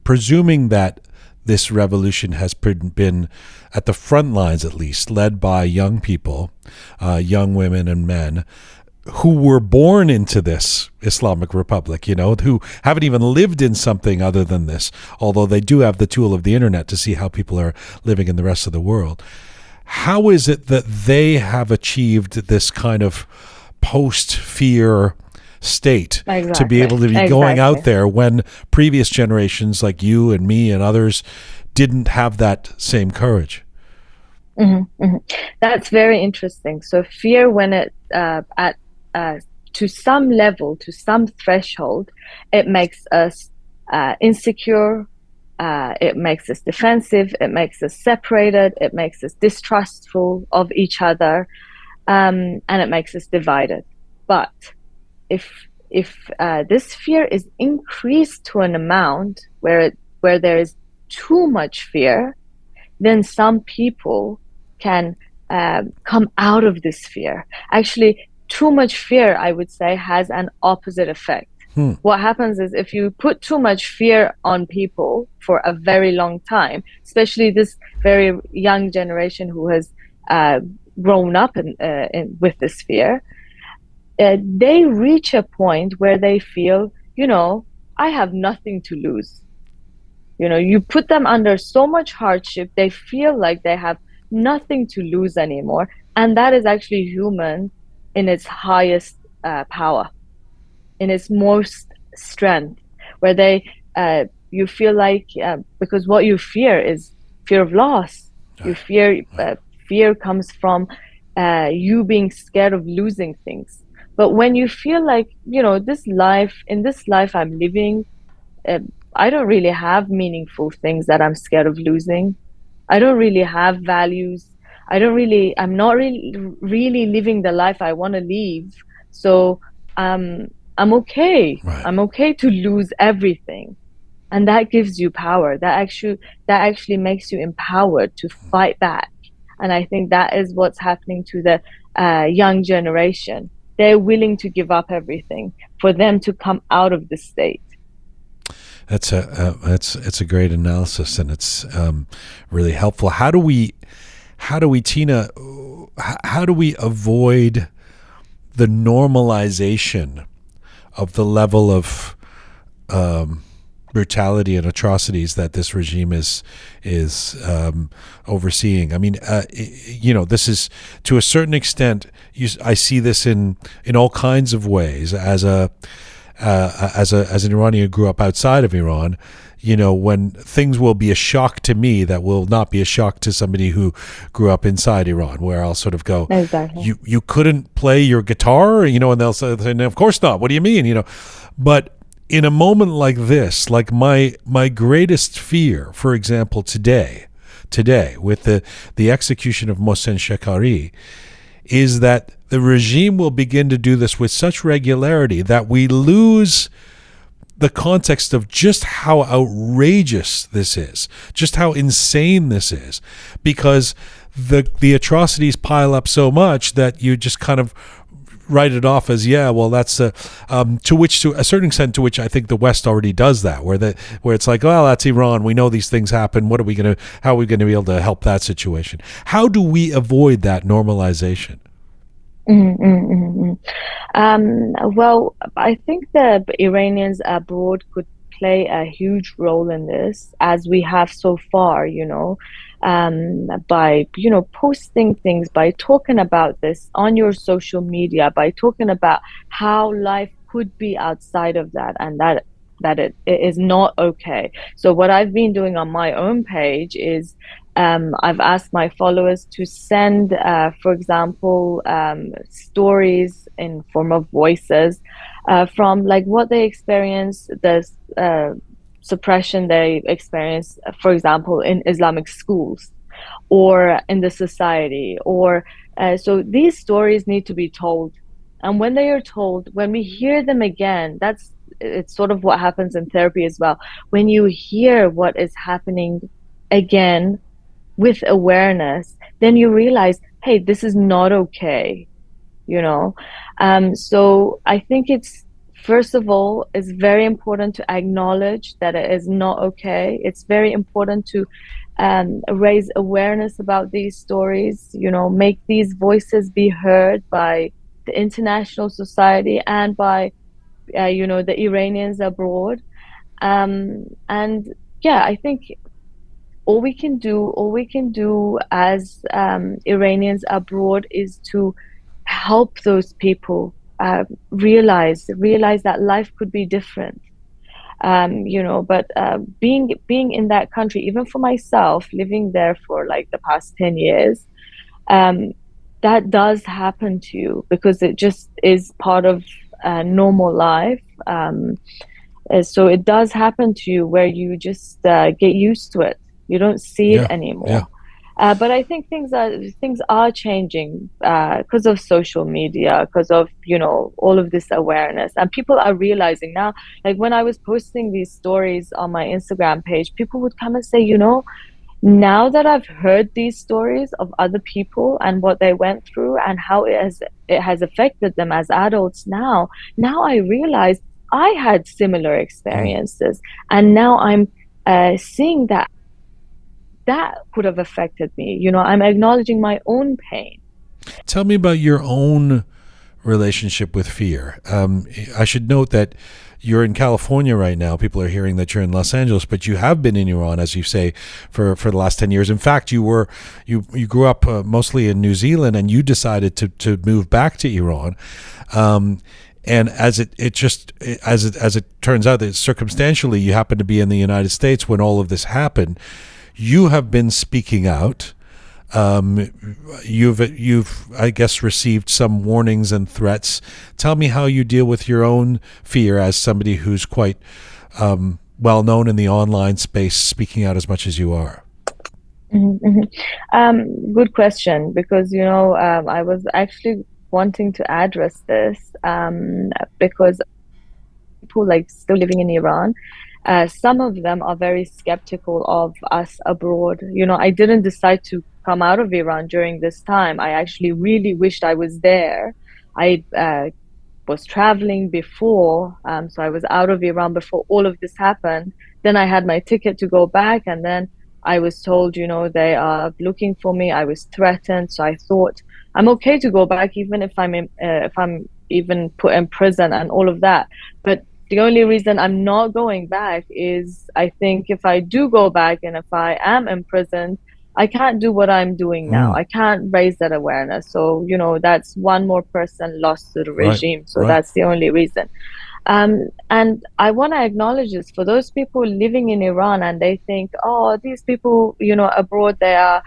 presuming that this revolution has been at the front lines, at least, led by young people, young women and men, who were born into this Islamic Republic, who haven't even lived in something other than this, although they do have the tool of the internet to see how people are living in the rest of the world. How is it that they have achieved this kind of post-fear state to be able to be going out there when previous generations like you and me and others didn't have that same courage? That's very interesting. So fear, when it to some level, to some threshold, it makes us insecure, it makes us defensive, it makes us separated, it makes us distrustful of each other, and it makes us divided. But if this fear is increased to an amount where there is too much fear, then some people can come out of this fear. Actually, too much fear, I would say, has an opposite effect. What happens is, if you put too much fear on people for a very long time, especially this very young generation who has grown up with this fear, they reach a point where they feel, I have nothing to lose. You put them under so much hardship, they feel like they have nothing to lose anymore. And that is actually human in its highest power, in its most strength, where you feel like, because what you fear is fear of loss. You fear comes from you being scared of losing things. But when you feel like, in this life I'm living, I don't really have meaningful things that I'm scared of losing. I don't really have values. I'm not really living the life I want to live. So I'm okay. Right. I'm okay to lose everything. And that gives you power. That actually makes you empowered to fight back. And I think that is what's happening to the young generation. they're willing to give up everything for them to come out of the state. That's it's a great analysis, and it's really helpful. How do we, Tina? How do we avoid the normalization of the level of brutality and atrocities that this regime is overseeing? I mean, this is, to a certain extent, I see this in all kinds of ways. As an Iranian who grew up outside of Iran, when things will be a shock to me that will not be a shock to somebody who grew up inside Iran, where I'll sort of go, exactly. You couldn't play your guitar, and they'll say, of course not. What do you mean? But in a moment like this, like my greatest fear, for example, today with the execution of Mohsen Shekari, is that the regime will begin to do this with such regularity that we lose the context of just how outrageous this is, just how insane this is, because the atrocities pile up so much that you just kind of write it off as, that's to a certain extent, to which I think the West already does that, where it's like, well, that's Iran, we know these things happen, how are we going to be able to help that situation? How do we avoid that normalization? Well, I think the Iranians abroad could play a huge role in this, as we have so far, by, posting things, by talking about this on your social media, by talking about how life could be outside of that, and that it is not okay. So what I've been doing on my own page is I've asked my followers to send, for example, stories in form of voices from like what they experience, the suppression they experience, for example, in Islamic schools or in the society, or so these stories need to be told. And when they are told, when we hear them again, it's sort of what happens in therapy as well. When you hear what is happening again with awareness, then you realize, hey, this is not okay, so I think it's, first of all, it's very important to acknowledge that it is not okay. It's very important to raise awareness about these stories, make these voices be heard by the international society and by the Iranians abroad, and I think all we can do as Iranians abroad is to help those people realize that life could be different. But being in that country, even for myself, living there for like the past 10 years, that does happen to you because it just is part of normal life. So it does happen to you where you just get used to it. You don't see it anymore. Yeah. But I think things are changing because of social media, because of all of this awareness, and people are realizing now. Like when I was posting these stories on my Instagram page, people would come and say, now that I've heard these stories of other people and what they went through and how it has affected them as adults, now I realize I had similar experiences, and now I'm seeing that could have affected me. I'm acknowledging my own pain. Tell me about your own relationship with fear. I should note that you're in California right now. People are hearing that you're in Los Angeles, but you have been in Iran, as you say, for the last 10 years. In fact, you grew up mostly in New Zealand, and you decided to move back to Iran. And as it turns out, that circumstantially you happened to be in the United States when all of this happened. You have been speaking out. You've I guess received some warnings and threats. Tell me how you deal with your own fear as somebody who's quite well known in the online space, speaking out as much as you are. Good question, because I was actually wanting to address this because people like still living in Iran. Some of them are very skeptical of us abroad. I didn't decide to come out of Iran during this time. I actually really wished I was there. I was traveling before, so I was out of Iran before all of this happened. Then I had my ticket to go back, and then I was told, they are looking for me. I was threatened, so I thought I'm okay to go back, even if I'm even put in prison and all of that. But the only reason I'm not going back is I think if I do go back and if I am imprisoned, I can't do what I'm doing now. I can't raise that awareness. So, that's one more person lost to the regime. So that's the only reason. And I want to acknowledge this for those people living in Iran and they think, oh, these people, abroad, they are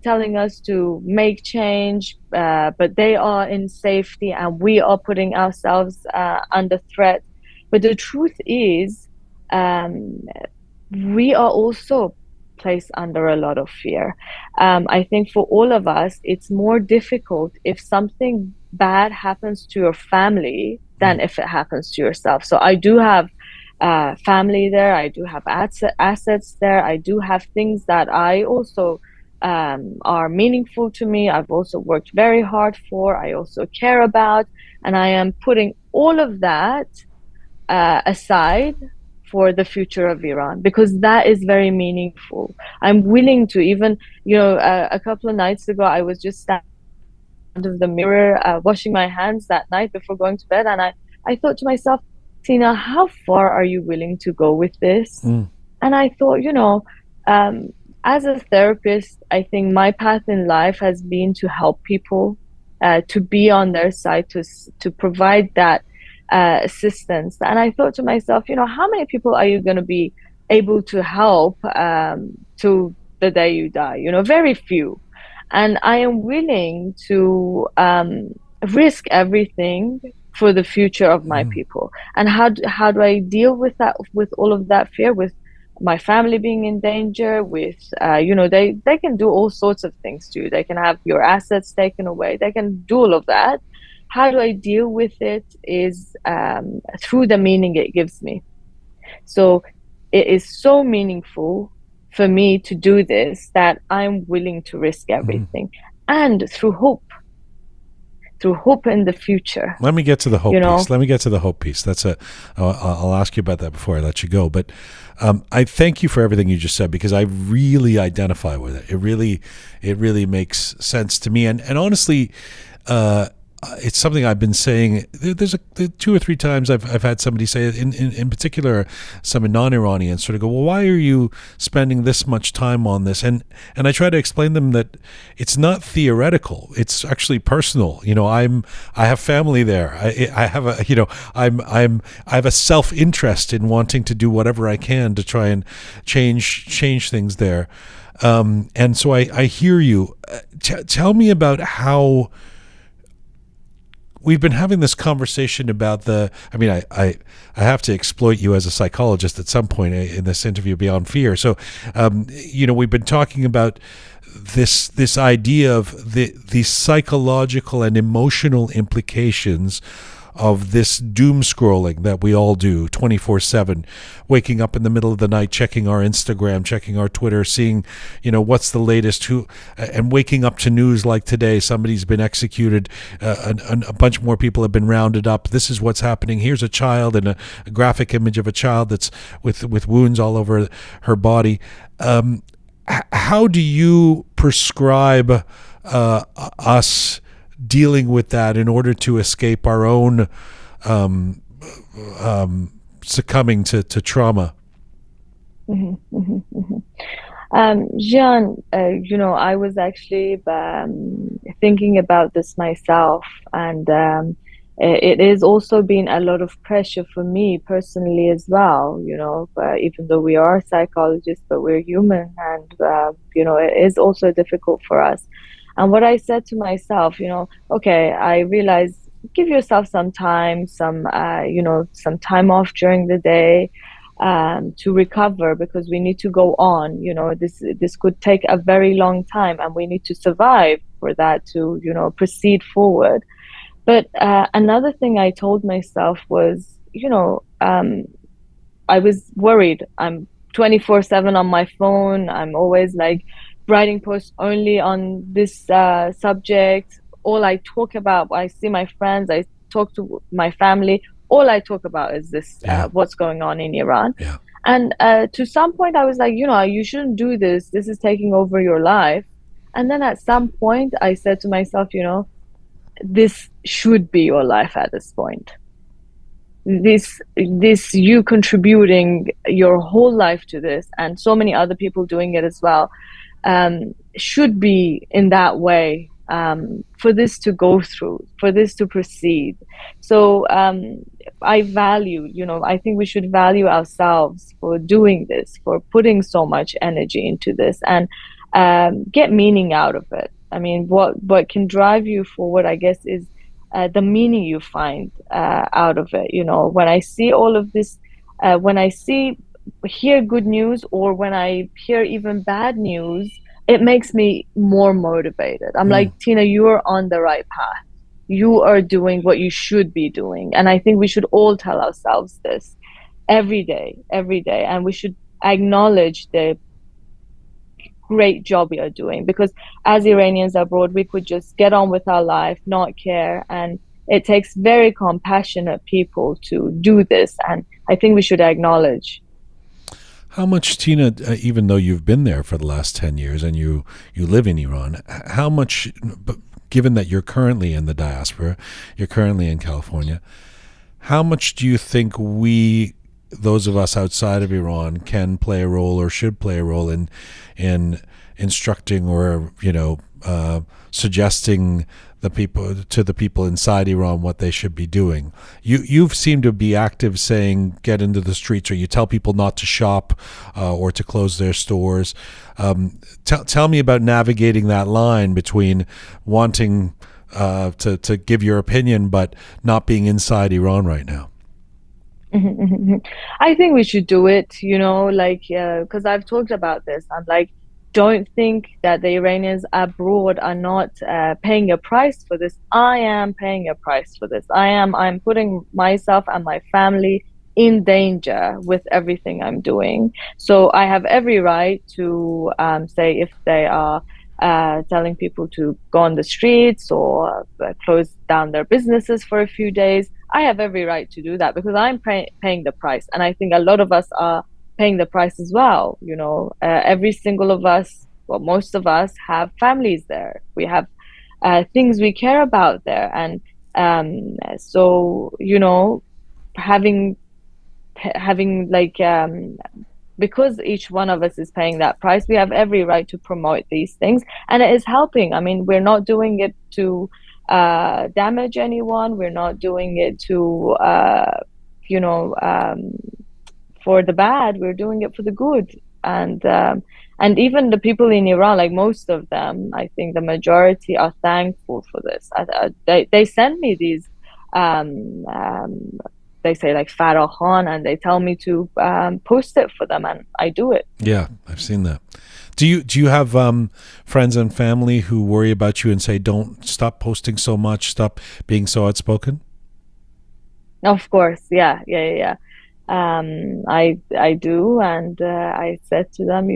telling us to make change, but they are in safety and we are putting ourselves under threat. But the truth is, we are also placed under a lot of fear. I think for all of us, it's more difficult if something bad happens to your family than if it happens to yourself. So I do have family there. I do have assets there. I do have things that I also are meaningful to me. I've also worked very hard for. I also care about. And I am putting all of that aside for the future of Iran, because that is very meaningful. I'm willing to even, a couple of nights ago, I was just standing in front of the mirror, washing my hands that night before going to bed. And I thought to myself, Tina, how far are you willing to go with this? And I thought, as a therapist, I think my path in life has been to help people, to be on their side, to provide that assistance. And I thought to myself, how many people are you going to be able to help to the day you die? Very few. And I am willing to risk everything for the future of my people. And how do I deal with that, with all of that fear, with my family being in danger, with they can do all sorts of things to you. They can have your assets taken away. They can do all of that. How do I deal with it is through the meaning it gives me. So it is so meaningful for me to do this that I'm willing to risk everything. And through hope in the future. Let me get to the hope piece. Let me get to the hope piece. I'll ask you about that before I let you go. But I thank you for everything you just said, because I really identify with it. It really makes sense to me. And honestly, it's something I've been saying. There's two or three times I've had somebody say it, in particular, some non-Iranians sort of go, well, why are you spending this much time on this? And I try to explain to them that it's not theoretical. It's actually personal. I have family there. I have I have a self-interest in wanting to do whatever I can to try and change things there. And so I hear you. Tell me about how. We've been having this conversation about I have to exploit you as a psychologist at some point in this interview, Beyond Fear. So, we've been talking about this idea of the psychological and emotional implications of this doom scrolling that we all do 24/7, waking up in the middle of the night, checking our Instagram, checking our Twitter, seeing, what's the latest, and waking up to news like today, somebody's been executed, a bunch more people have been rounded up. This is what's happening. Here's a child, and a graphic image of a child that's with wounds all over her body. How do you prescribe us dealing with that in order to escape our own succumbing to trauma? Jian, I was actually thinking about this myself, and it has also been a lot of pressure for me personally as well, even though we are psychologists, but we're human, and it is also difficult for us. And what I said to myself, okay, I realized, give yourself some time, some time off during the day to recover, because we need to go on. This could take a very long time, and we need to survive for that to, proceed forward. But another thing I told myself was, I was worried. I'm 24/7 on my phone. I'm always writing posts only on this subject, all I talk about. I see my friends, I talk to my family, all I talk about is this, what's going on in Iran. Yeah. And to some point I was like, you shouldn't do this. This is taking over your life. And then at some point I said to myself, this should be your life at this point. This you contributing your whole life to this, and so many other people doing it as well, should be in that way, for this to go through, for this to proceed. So I think we should value ourselves for doing this, for putting so much energy into this, and get meaning out of it. I mean, what can drive you forward, I guess, is the meaning you find out of it. When I see all of this, when I hear good news, or when I hear even bad news, it makes me more motivated. I'm like, Tina, you are on the right path. You are doing what you should be doing. And I think we should all tell ourselves this every day. And we should acknowledge the great job we are doing, because as Iranians abroad, we could just get on with our life, not care. And it takes very compassionate people to do this. And I think we should acknowledge. How much, Tina, even though you've been there for the last 10 years and you live in Iran, how much, given that you're currently in the diaspora, you're currently in California, how much do you think those of us outside of Iran, can play a role or should play a role in instructing or suggesting the people inside Iran what they should be doing? You've seemed to be active, saying get into the streets, or you tell people not to shop or to close their stores. Tell me about navigating that line between wanting to give your opinion but not being inside Iran right now. I think we should do it, because I've talked about this. I'm like, don't think that the Iranians abroad are not paying a price for this. I am paying a price for this. I'm putting myself and my family in danger with everything I'm doing. So I have every right to say if they are telling people to go on the streets or close down their businesses for a few days. I have every right to do that because I'm paying the price. And I think a lot of us are paying the price as well. Every single of us, well, most of us have families there. We have things we care about there. And so, having because each one of us is paying that price, we have every right to promote these things. And it is helping. I mean, we're not doing it to damage anyone. We're not doing it to, for the bad. We're doing it for the good. And even the people in Iran, like most of them, I think the majority are thankful for this. They send me these, they say like Farah Khan, and they tell me to post it for them, and I do it. Yeah, I've seen that. Do you have friends and family who worry about you and say, don't stop posting so much, stop being so outspoken? Of course, yeah. I do, and I said to them,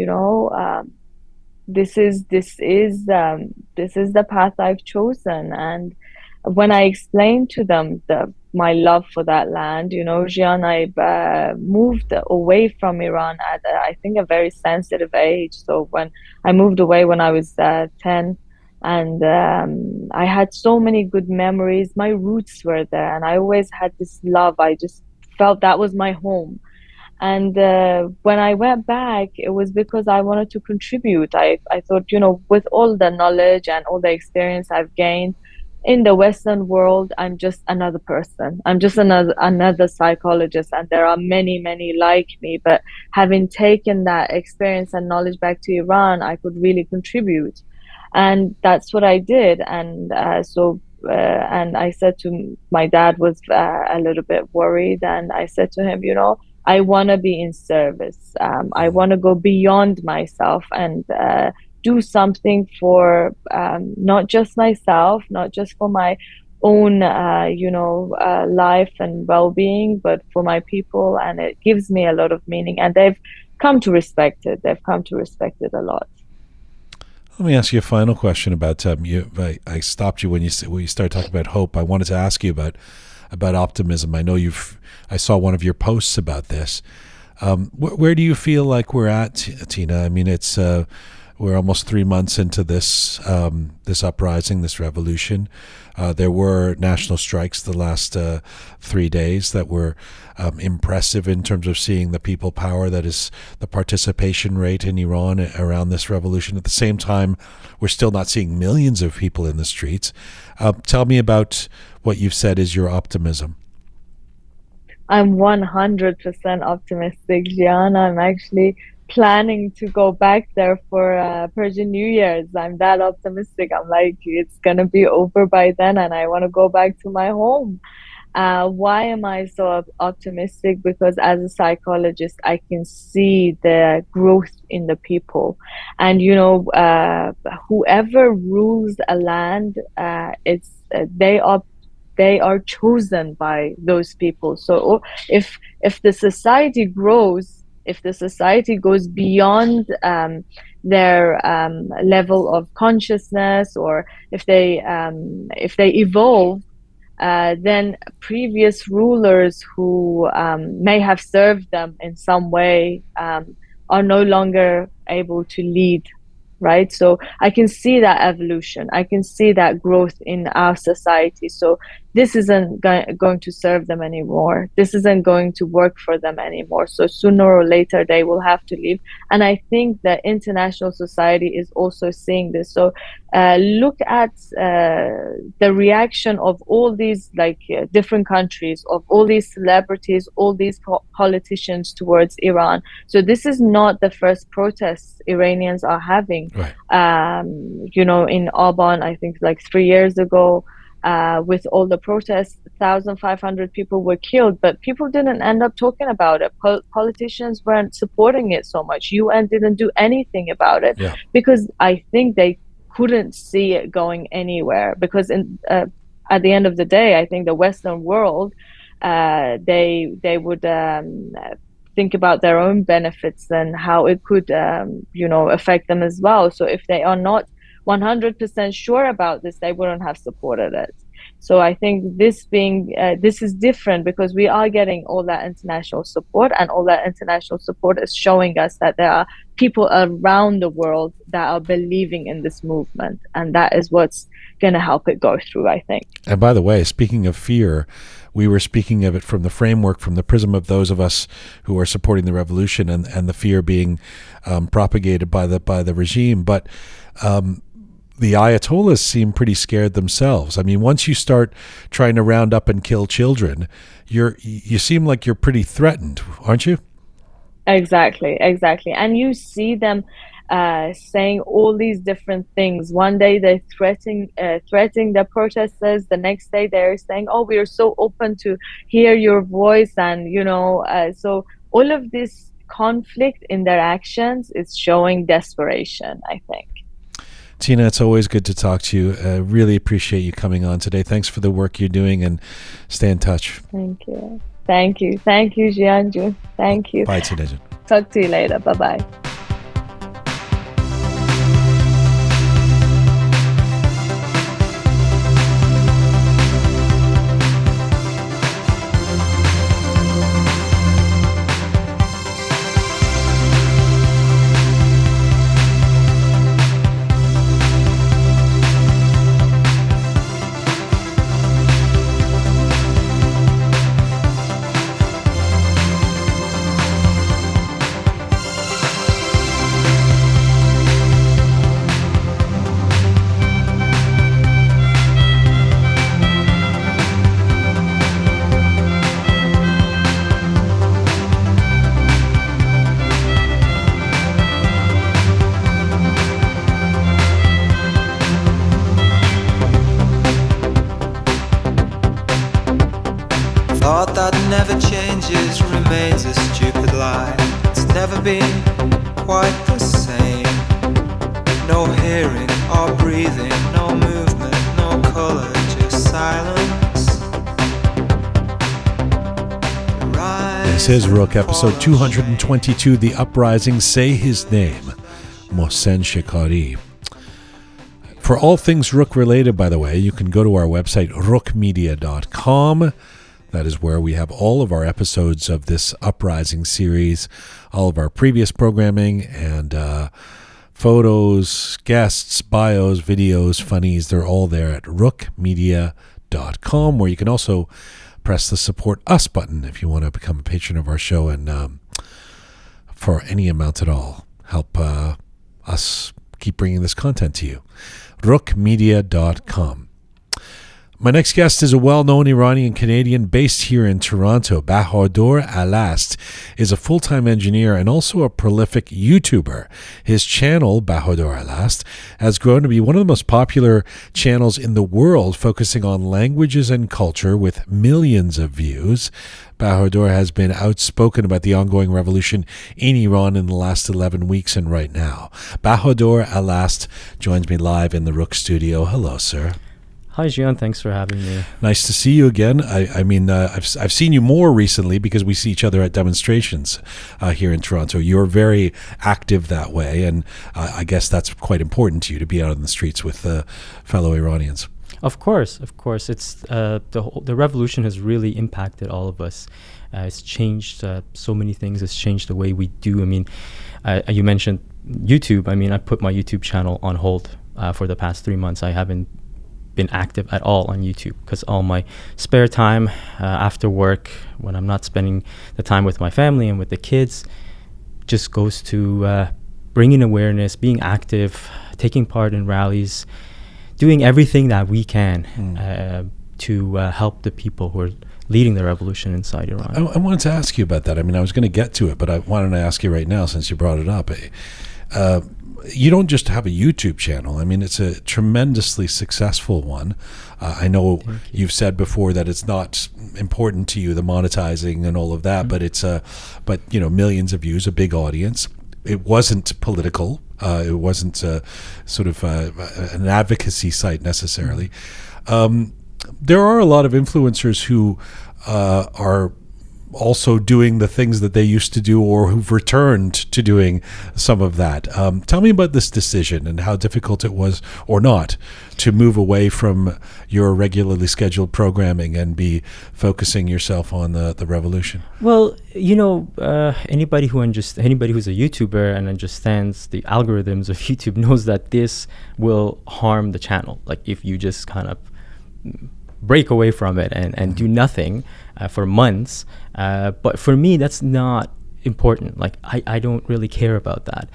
this is the path I've chosen. And when I explained to them my love for that land, Jian, I moved away from Iran at I think a very sensitive age. So when I moved away when I was 10, and I had so many good memories. My roots were there, and I always had this love. I just felt that was my home. And when I went back, it was because I wanted to contribute. I thought, with all the knowledge and all the experience I've gained in the Western world, I'm just another person. I'm just another psychologist, and there are many, many like me. But having taken that experience and knowledge back to Iran, I could really contribute. And that's what I did. And and I said to my dad was a little bit worried, and I said to him, I want to be in service. I want to go beyond myself and do something for not just myself, not just for my own life and well-being, but for my people. And it gives me a lot of meaning, and they've come to respect it. They've come to respect it a lot. Let me ask you a final question about I stopped you when you started talking about hope. I wanted to ask you about optimism. I know I saw one of your posts about this. Where do you feel like we're at, Tina? I mean, it's we're almost 3 months into this uprising, this revolution. There were national strikes the last 3 days that were impressive in terms of seeing the people power that is the participation rate in Iran around this revolution. At the same time, we're still not seeing millions of people in the streets. Tell me about what you've said is your optimism. I'm 100% optimistic, Jian. I'm actually planning to go back there for Persian New Year's. I'm that optimistic. I'm like, it's going to be over by then and I want to go back to my home. Why am I so optimistic? Because as a psychologist, I can see the growth in the people. And, whoever rules a land, they are chosen by those people. So if the society grows, if the society goes beyond their level of consciousness, or if they evolve, then previous rulers who may have served them in some way are no longer able to lead. Right? So I can see that evolution. I can see that growth in our society. So this isn't going to serve them anymore. This isn't going to work for them anymore. So sooner or later, they will have to leave. And I think the international society is also seeing this. So look at the reaction of all these different countries, of all these celebrities, all these politicians towards Iran. So this is not the first protests Iranians are having. Right. In Aban, I think 3 years ago, with all the protests, 1,500 people were killed, but people didn't end up talking about it. Politicians weren't supporting it so much. UN didn't do anything about it because I think they couldn't see it going anywhere. Because at the end of the day, I think the Western world, they would think about their own benefits and how it could, affect them as well. So if they are not 100% sure about this, they wouldn't have supported it. So I think this is different because we are getting all that international support, and all that international support is showing us that there are people around the world that are believing in this movement, and that is what's going to help it go through, I think. And by the way, speaking of fear, we were speaking of it from the framework, from the prism of those of us who are supporting the revolution, and the fear being propagated by the regime. But the Ayatollahs seem pretty scared themselves. I mean, once you start trying to round up and kill children, you seem like you're pretty threatened, aren't you? Exactly. And you see them saying all these different things. One day they're threatening the protesters. The next day they're saying, "Oh, we are so open to hear your voice," and so all of this conflict in their actions is showing desperation, I think. Tina, it's always good to talk to you. I really appreciate you coming on today. Thanks for the work you're doing, and stay in touch. Thank you, Jian. Thank you. Bye, Tina. Talk to you later. Bye-bye. Thought that never changes remains a stupid lie. It's never been quite the same. No hearing or breathing, no movement, no color, just silence. This is Roqe episode 222, The Uprising. Say his name, Mohsen Shekari. For all things Roqe related, by the way, you can go to our website, roqemedia.com. That is where we have all of our episodes of this Uprising series, all of our previous programming, and photos, guests, bios, videos, funnies. They're all there at roqemedia.com, where you can also press the Support Us button if you want to become a patron of our show, and for any amount at all, help us keep bringing this content to you. roqemedia.com. My next guest is a well-known Iranian Canadian based here in Toronto. Bahador Alast is a full-time engineer and also a prolific YouTuber. His channel, Bahador Alast, has grown to be one of the most popular channels in the world, focusing on languages and culture with millions of views. Bahador has been outspoken about the ongoing revolution in Iran in the last 11 weeks and right now. Bahador Alast joins me live in the Roqe studio. Hello, sir. Hi, Jian. Thanks for having me. Nice to see you again. I've seen you more recently because we see each other at demonstrations here in Toronto. You're very active that way, and I guess that's quite important to you to be out in the streets with fellow Iranians. Of course. It's the revolution has really impacted all of us. It's changed so many things. It's changed the way we do. I mean, you mentioned YouTube. I mean, I put my YouTube channel on hold for the past 3 months. I haven't been active at all on YouTube because all my spare time after work, when I'm not spending the time with my family and with the kids, just goes to bringing awareness, being active, taking part in rallies, doing everything that we can to help the people who are leading the revolution inside Iran. I wanted to ask you about that. I mean, I was going to get to it, but I wanted to ask you right now since you brought it up. You don't just have a YouTube channel. I mean, it's a tremendously successful one. I know you've said before that it's not important to you, the monetizing and all of that, but it's but millions of views, a big audience. It wasn't political. It wasn't sort of an advocacy site necessarily. There are a lot of influencers who are also doing the things that they used to do or who've returned to doing some of that. Tell me about this decision and how difficult it was or not to move away from your regularly scheduled programming and be focusing yourself on the revolution. Well, anybody who's a YouTuber and understands the algorithms of YouTube knows that this will harm the channel. Like if you just kind of break away from it and do nothing for months. But for me, that's not important. Like I don't really care about that.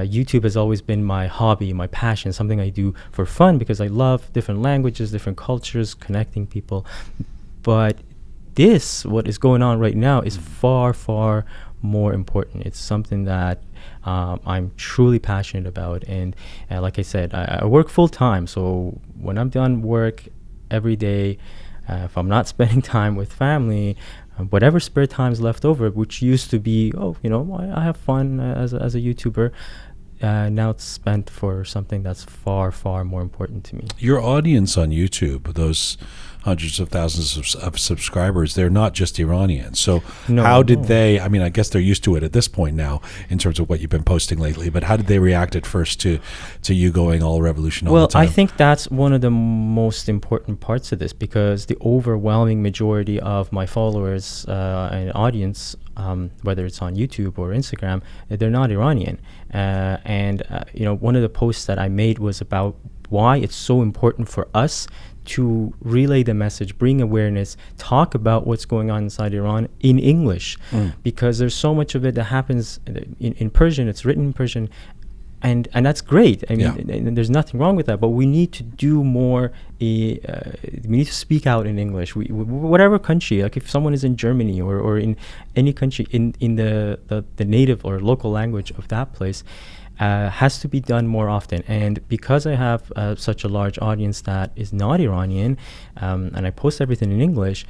YouTube has always been my hobby, my passion, something I do for fun because I love different languages, different cultures, connecting people. But what is going on right now is far, far more important. It's something that I'm truly passionate about. And like I said, I work full time. So when I'm done work every day, if I'm not spending time with family, whatever spare time is left over, which used to be, I have fun as a YouTuber, now it's spent for something that's far, far more important to me. Your audience on YouTube, those hundreds of thousands of subscribers, they're not just Iranian. So how did they, I mean, I guess they're used to it at this point now in terms of what you've been posting lately, but how did they react at first to you going all revolution all the time? Well, I think that's one of the most important parts of this because the overwhelming majority of my followers and audience, whether it's on YouTube or Instagram, they're not Iranian. One of the posts that I made was about why it's so important for us to relay the message, bring awareness, talk about what's going on inside Iran in English, because there's so much of it that happens in Persian. It's written in Persian, and that's great. I mean, and there's nothing wrong with that. But we need to do more. We need to speak out in English. Whatever country, like if someone is in Germany or in any country in the native or local language of that place. Has to be done more often. And because I have such a large audience that is not Iranian, and I post everything in English,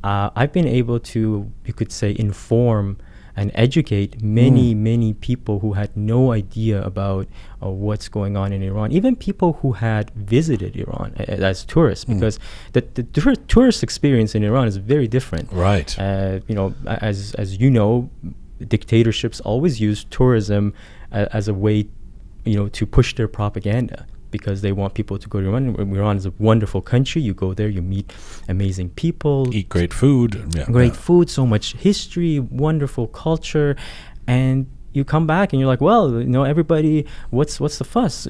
I've been able to, you could say, inform and educate many people who had no idea about what's going on in Iran, even people who had visited Iran as tourists, because the tourist experience in Iran is very different. Right. As you know, dictatorships always use tourism as a way, to push their propaganda. because they want people to go to Iran. Iran is a wonderful country. You go there, you meet amazing people, Eat great food. Yeah, great food, so much history, wonderful culture, and you come back and you're like, well, everybody, what's the fuss?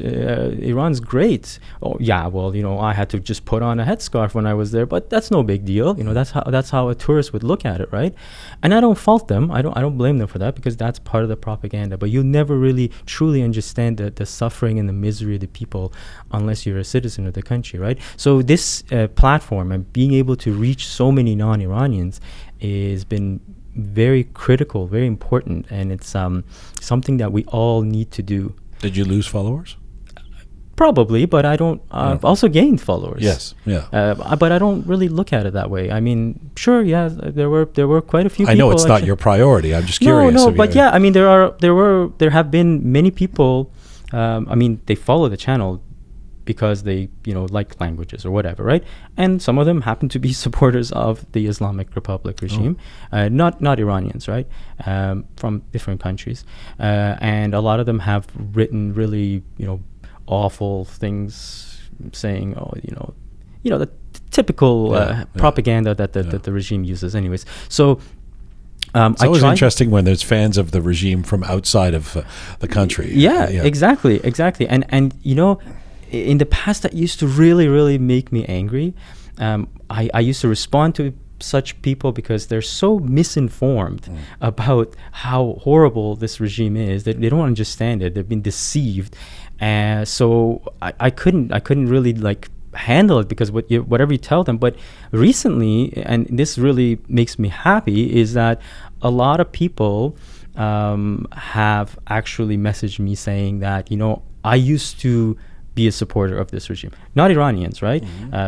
Iran's great. Oh yeah, well, I had to just put on a headscarf when I was there, but that's no big deal. That's how a tourist would look at it, right? And I don't fault them. I don't blame them for that, because that's part of the propaganda. But you'll never really truly understand the suffering and the misery of the people unless you're a citizen of the country, right? So this platform and being able to reach so many non-Iranians has been very critical, very important, and it's something that we all need to do. Did you lose followers? Probably, but I don't. I've also gained followers. Yes, yeah. But I don't really look at it that way. I mean, sure, yeah, there were quite a few. I know it's not your priority. I'm just curious. No, but yeah, I mean, there have been many people. I mean, they follow the channel because they like languages or whatever, right? And some of them happen to be supporters of the Islamic Republic regime, not Iranians, right? From different countries, and a lot of them have written really awful things, saying the typical propaganda that the regime uses, anyways. So. It's always interesting when there's fans of the regime from outside of the country. Yeah, exactly, and in the past, that used to really, really make me angry. I used to respond to such people because they're so misinformed about how horrible this regime is that they don't understand it. They've been deceived, so I couldn't really handle it, because whatever you tell them. But recently, and this really makes me happy, is that a lot of people have actually messaged me saying that I used to be a supporter of this regime. Not Iranians, right?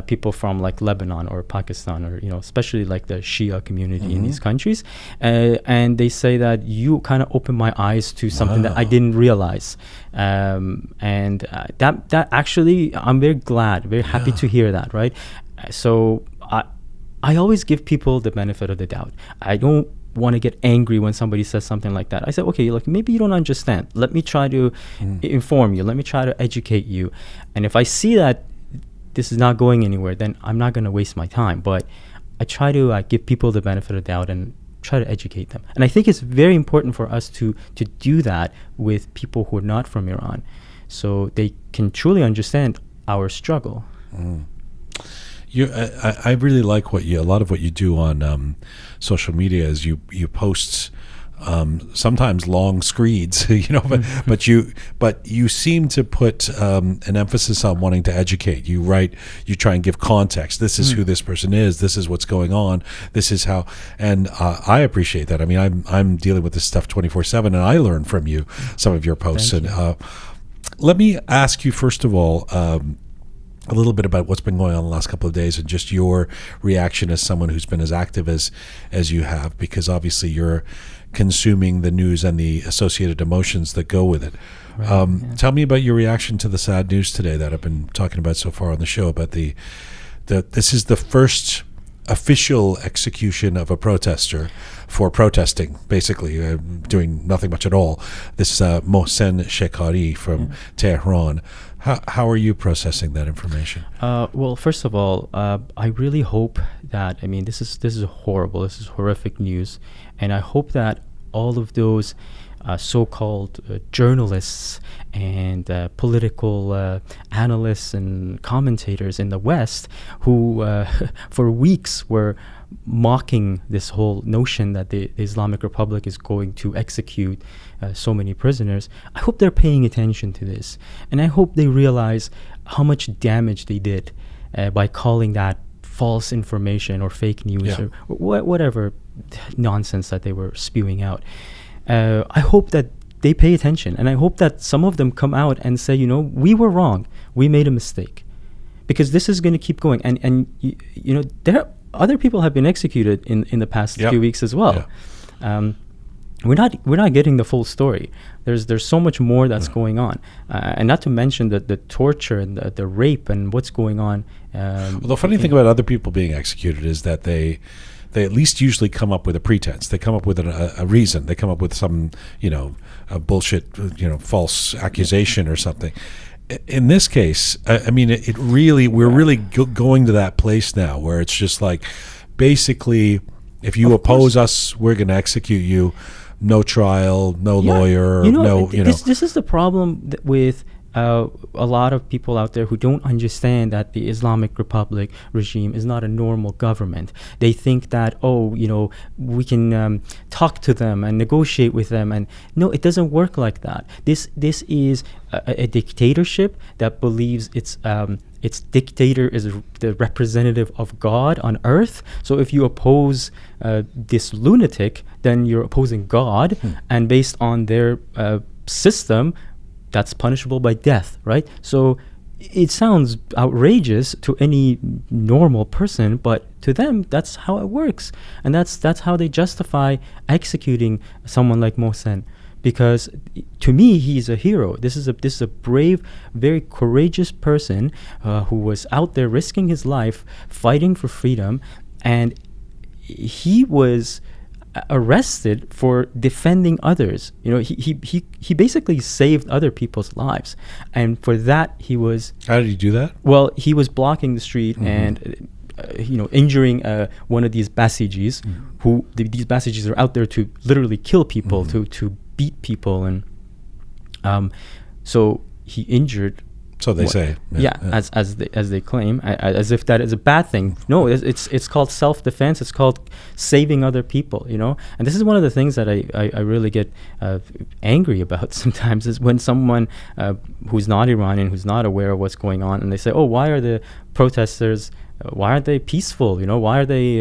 People from Lebanon or Pakistan, or especially the Shia community in these countries, and they say that you kind of opened my eyes to something that I didn't realize, and that actually, I'm very glad, very happy to hear that, right? So I always give people the benefit of the doubt. I don't want to get angry when somebody says something like that. I said, okay, maybe you don't understand. Let me try to inform you. Let me try to educate you. And if I see that this is not going anywhere, then I'm not going to waste my time. But I try to give people the benefit of the doubt and try to educate them. And I think it's very important for us to do that with people who are not from Iran, so they can truly understand our struggle. I really like a lot of what you do on social media is you post sometimes long screeds, but you seem to put an emphasis on wanting to educate. You try and give context. This is who this person is. This is what's going on. This is how, and I appreciate that. I mean, I'm dealing with this stuff 24/7, and I learn from you some of your posts. Thank and let me ask you first of all. A little bit about what's been going on the last couple of days, and just your reaction as someone who's been as active as you have, because obviously you're consuming the news and the associated emotions that go with it. Right, Tell me about your reaction to the sad news today that I've been talking about so far on the show, about this is the first official execution of a protester for protesting, basically doing nothing much at all. This is Mohsen Shekari from Tehran. How are you processing that information? Well, first of all, I really hope that, this is horrible. This is horrific news, and I hope that all of those so-called journalists and political analysts and commentators in the West who for weeks were mocking this whole notion that the Islamic Republic is going to execute so many prisoners, I hope they're paying attention to this, and I hope they realize how much damage they did by calling that false information or fake news or whatever nonsense that they were spewing out. I hope that they pay attention, and I hope that some of them come out and say, we were wrong, we made a mistake, because this is going to keep going, and there other people have been executed in the past few weeks as well. We're not getting the full story. There's so much more that's going on, and not to mention the torture and the rape and what's going on. Well, the funny thing about other people being executed is that they at least usually come up with a pretense. They come up with a reason. They come up with some a bullshit false accusation or something. in this case, I mean, it really, we're really going to that place now where it's just like, basically, if you oppose us, we're going to execute you. No trial, no lawyer, This is the problem with a lot of people out there who don't understand that the Islamic Republic regime is not a normal government. They think that, we can talk to them and negotiate with them, and no, it doesn't work like that. This is a dictatorship that believes its dictator is the representative of God on earth. So if you oppose this lunatic, then you're opposing God, and based on their system, that's punishable by death, right? So it sounds outrageous to any normal person, but to them, that's how it works, and that's how they justify executing someone like Mohsen. Because to me, he's a hero. This is a brave, very courageous person who was out there risking his life, fighting for freedom, and he was arrested for defending others. He basically saved other people's lives, and for that he was. How did he do that? Well, he was blocking the street and injuring one of these basijis, who these basijis are out there to literally kill people, to beat people, and so he injured. So they say. As they claim, as if that is a bad thing. No, it's called self-defense. It's called saving other people. And this is one of the things that I really get angry about sometimes, is when someone who's not Iranian, who's not aware of what's going on, and they say, "Oh, why are the protesters? Why aren't they peaceful? Why are they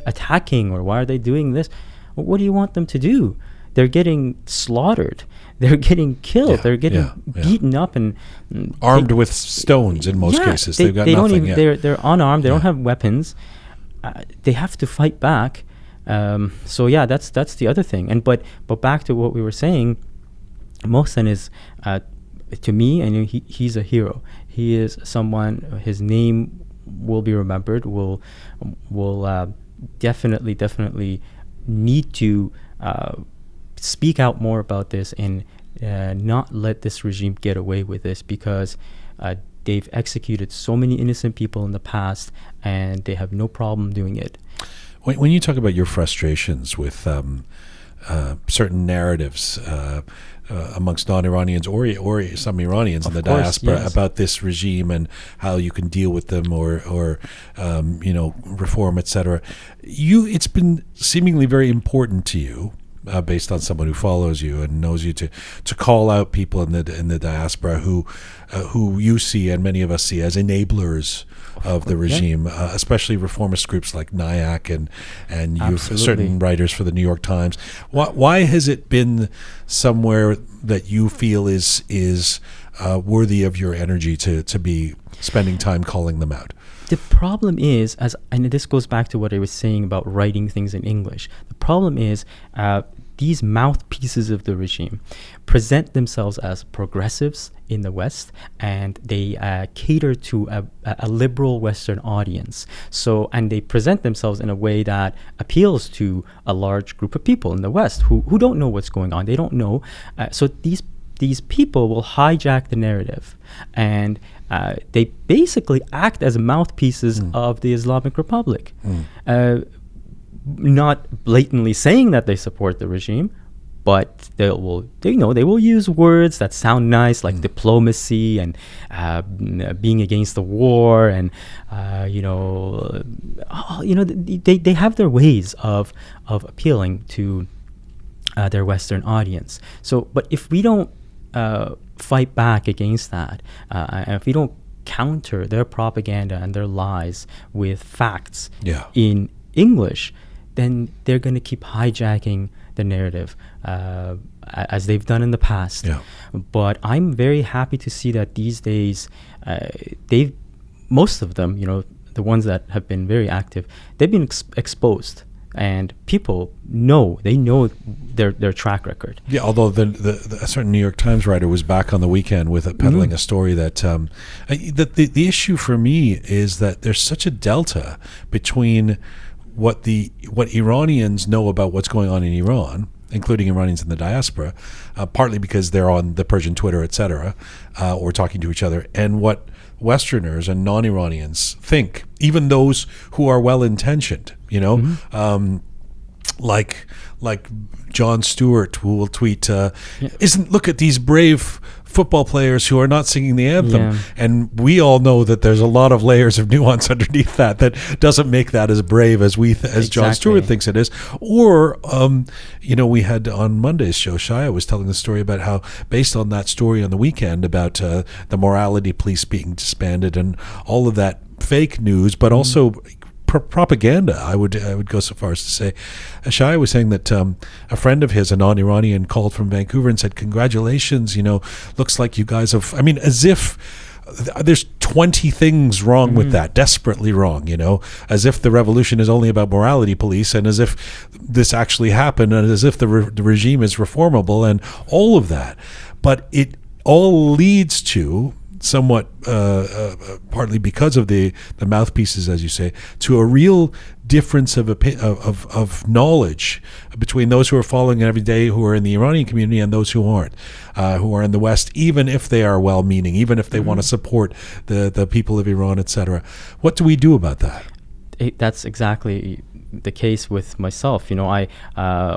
attacking, or why are they doing this?" Well, what do you want them to do? They're getting slaughtered. They're getting killed. They're getting beaten up and armed with stones in most cases. They've got nothing. They're unarmed. They don't have weapons. They have to fight back. So that's the other thing. But back to what we were saying, Mohsen is, to me, and he's a hero. He is someone. His name will be remembered. Will definitely need to speak out more about this and not let this regime get away with this, because they've executed so many innocent people in the past, and they have no problem doing it. When you talk about your frustrations with certain narratives amongst non-Iranians or some Iranians in the diaspora about this regime and how you can deal with them or reform, etc., it's been seemingly very important to you, based on someone who follows you and knows you, to call out people in the diaspora who you see and many of us see as enablers of the regime, especially reformist groups like NIAC and you've certain writers for the New York Times. Why has it been somewhere that you feel is worthy of your energy to be spending time calling them out? The problem is, and this goes back to what I was saying about writing things in English. The problem is these mouthpieces of the regime present themselves as progressives in the West, and they cater to a liberal Western audience. So, and they present themselves in a way that appeals to a large group of people in the West who don't know what's going on. They don't know. So these people will hijack the narrative, and they basically act as mouthpieces of the Islamic Republic. Not blatantly saying that they support the regime, but they will use words that sound nice, like diplomacy and being against the war, and they have their ways of appealing to their Western audience. So, but if we don't fight back against that, and if we don't counter their propaganda and their lies with facts in English, then they're going to keep hijacking the narrative as they've done in the past. But I'm very happy to see that these days most of them, the ones that have been very active, they've been exposed, and people know their track record. Yeah, although a certain New York Times writer was back on the weekend with peddling a story that the issue for me is that there's such a delta between what Iranians know about what's going on in Iran including Iranians in the diaspora, partly because they're on the Persian Twitter, etc., or talking to each other, and what Westerners and non-Iranians think, even those who are well-intentioned, like Jon Stewart, who will tweet, look at these brave football players who are not singing the anthem. And we all know that there's a lot of layers of nuance underneath that doesn't make that as brave as as Jon Stewart thinks it is. Or, we had on Monday's show, Shaya was telling the story about how, based on that story on the weekend about the morality police being disbanded and all of that fake news, but also propaganda, I would go so far as to say. Shaya was saying that a friend of his, a non-Iranian, called from Vancouver and said, "Congratulations, looks like you guys have," as if there's 20 things wrong with that, desperately wrong, as if the revolution is only about morality police, and as if this actually happened, and as if the regime is reformable and all of that. But it all leads to, somewhat partly because of the mouthpieces, as you say, to a real difference of knowledge between those who are following every day, who are in the Iranian community, and those who aren't, who are in the West, even if they are well-meaning, even if they want to support the people of Iran, etc. What do we do about that? That's exactly the case with myself. I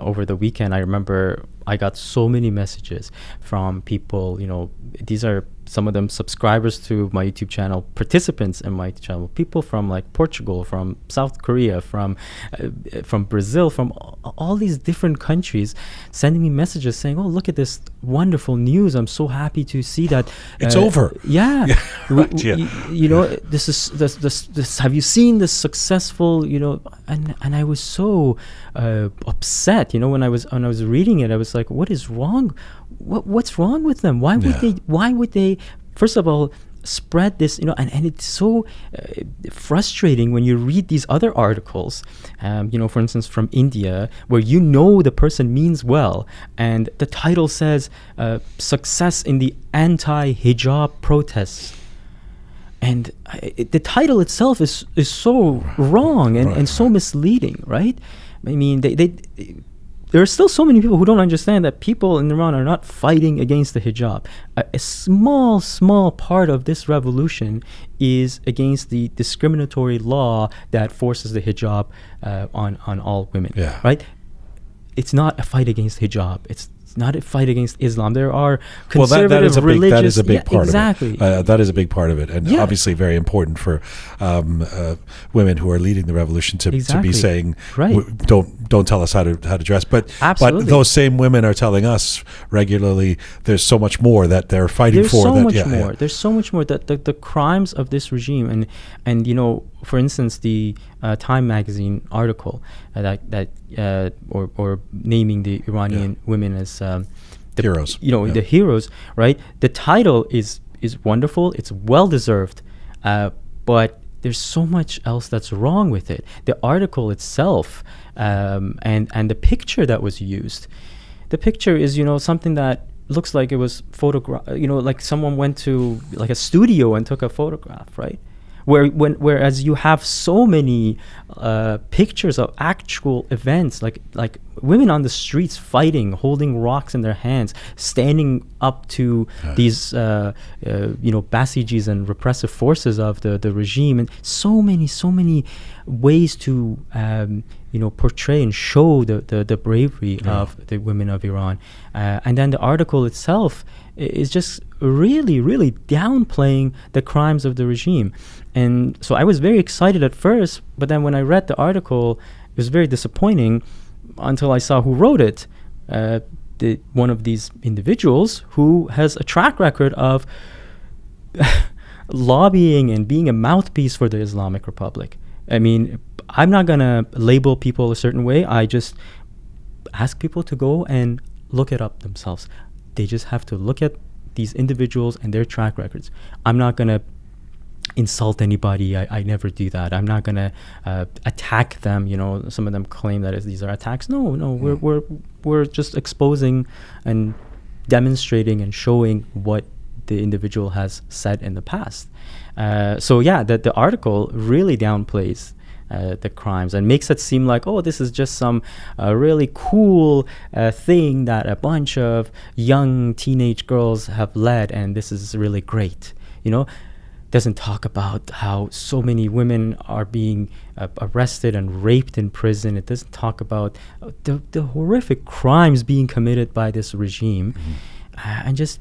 over the weekend, I remember I got so many messages from people. These are some of them subscribers to my YouTube channel, participants in my channel, people from like Portugal, from South Korea, from Brazil, from all these different countries, sending me messages saying, "Oh, look at this wonderful news! I'm so happy to see that it's over." Yeah, this is have you seen this successful? And I was so upset. When I was reading it, I was like, "What is wrong? What's wrong with them? Why would they first of all spread this, and it's so frustrating when you read these other articles, for instance, from India, where the person means well, and the title says success in the anti-hijab protests, and the title itself is so wrong and so misleading, right? I mean, there are still so many people who don't understand that people in Iran are not fighting against the hijab. A small part of this revolution is against the discriminatory law that forces the hijab on all women, right? It's not a fight against hijab. It's not a fight against Islam. There are conservative religious... that is a big part exactly. of it. That is a big part of it, and obviously very important for women who are leading the revolution to be saying, don't tell us how to dress. But those same women are telling us regularly there's so much more that they're fighting for. There's so much more that the crimes of this regime, and for instance, the Time magazine article or naming the Iranian women as the heroes, the heroes, right? The title is wonderful. It's well deserved, but there's so much else that's wrong with it. The article itself, and the picture that was used. The picture is something that looks like it was photographed. Like someone went to like a studio and took a photograph, right? Whereas you have so many pictures of actual events, like women on the streets fighting, holding rocks in their hands, standing up to these Basijis and repressive forces of the regime, and so many ways to portray and show the bravery of the women of Iran, and then the article itself is just really downplaying the crimes of the regime. And so I was very excited at first, but then when I read the article, it was very disappointing until I saw who wrote it. One of these individuals who has a track record of lobbying and being a mouthpiece for the Islamic Republic. I mean, I'm not going to label people a certain way. I just ask people to go and look it up themselves. They just have to look at these individuals and their track records. I'm not going to insult anybody. I never do that. I'm not going to attack them. Some of them claim that these are attacks. No, we're just exposing and demonstrating and showing what the individual has said in the past. The article really downplays the crimes, and makes it seem like, oh, this is just some really cool thing that a bunch of young teenage girls have led, and this is really great. Doesn't talk about how so many women are being arrested and raped in prison. It doesn't talk about the horrific crimes being committed by this regime, and just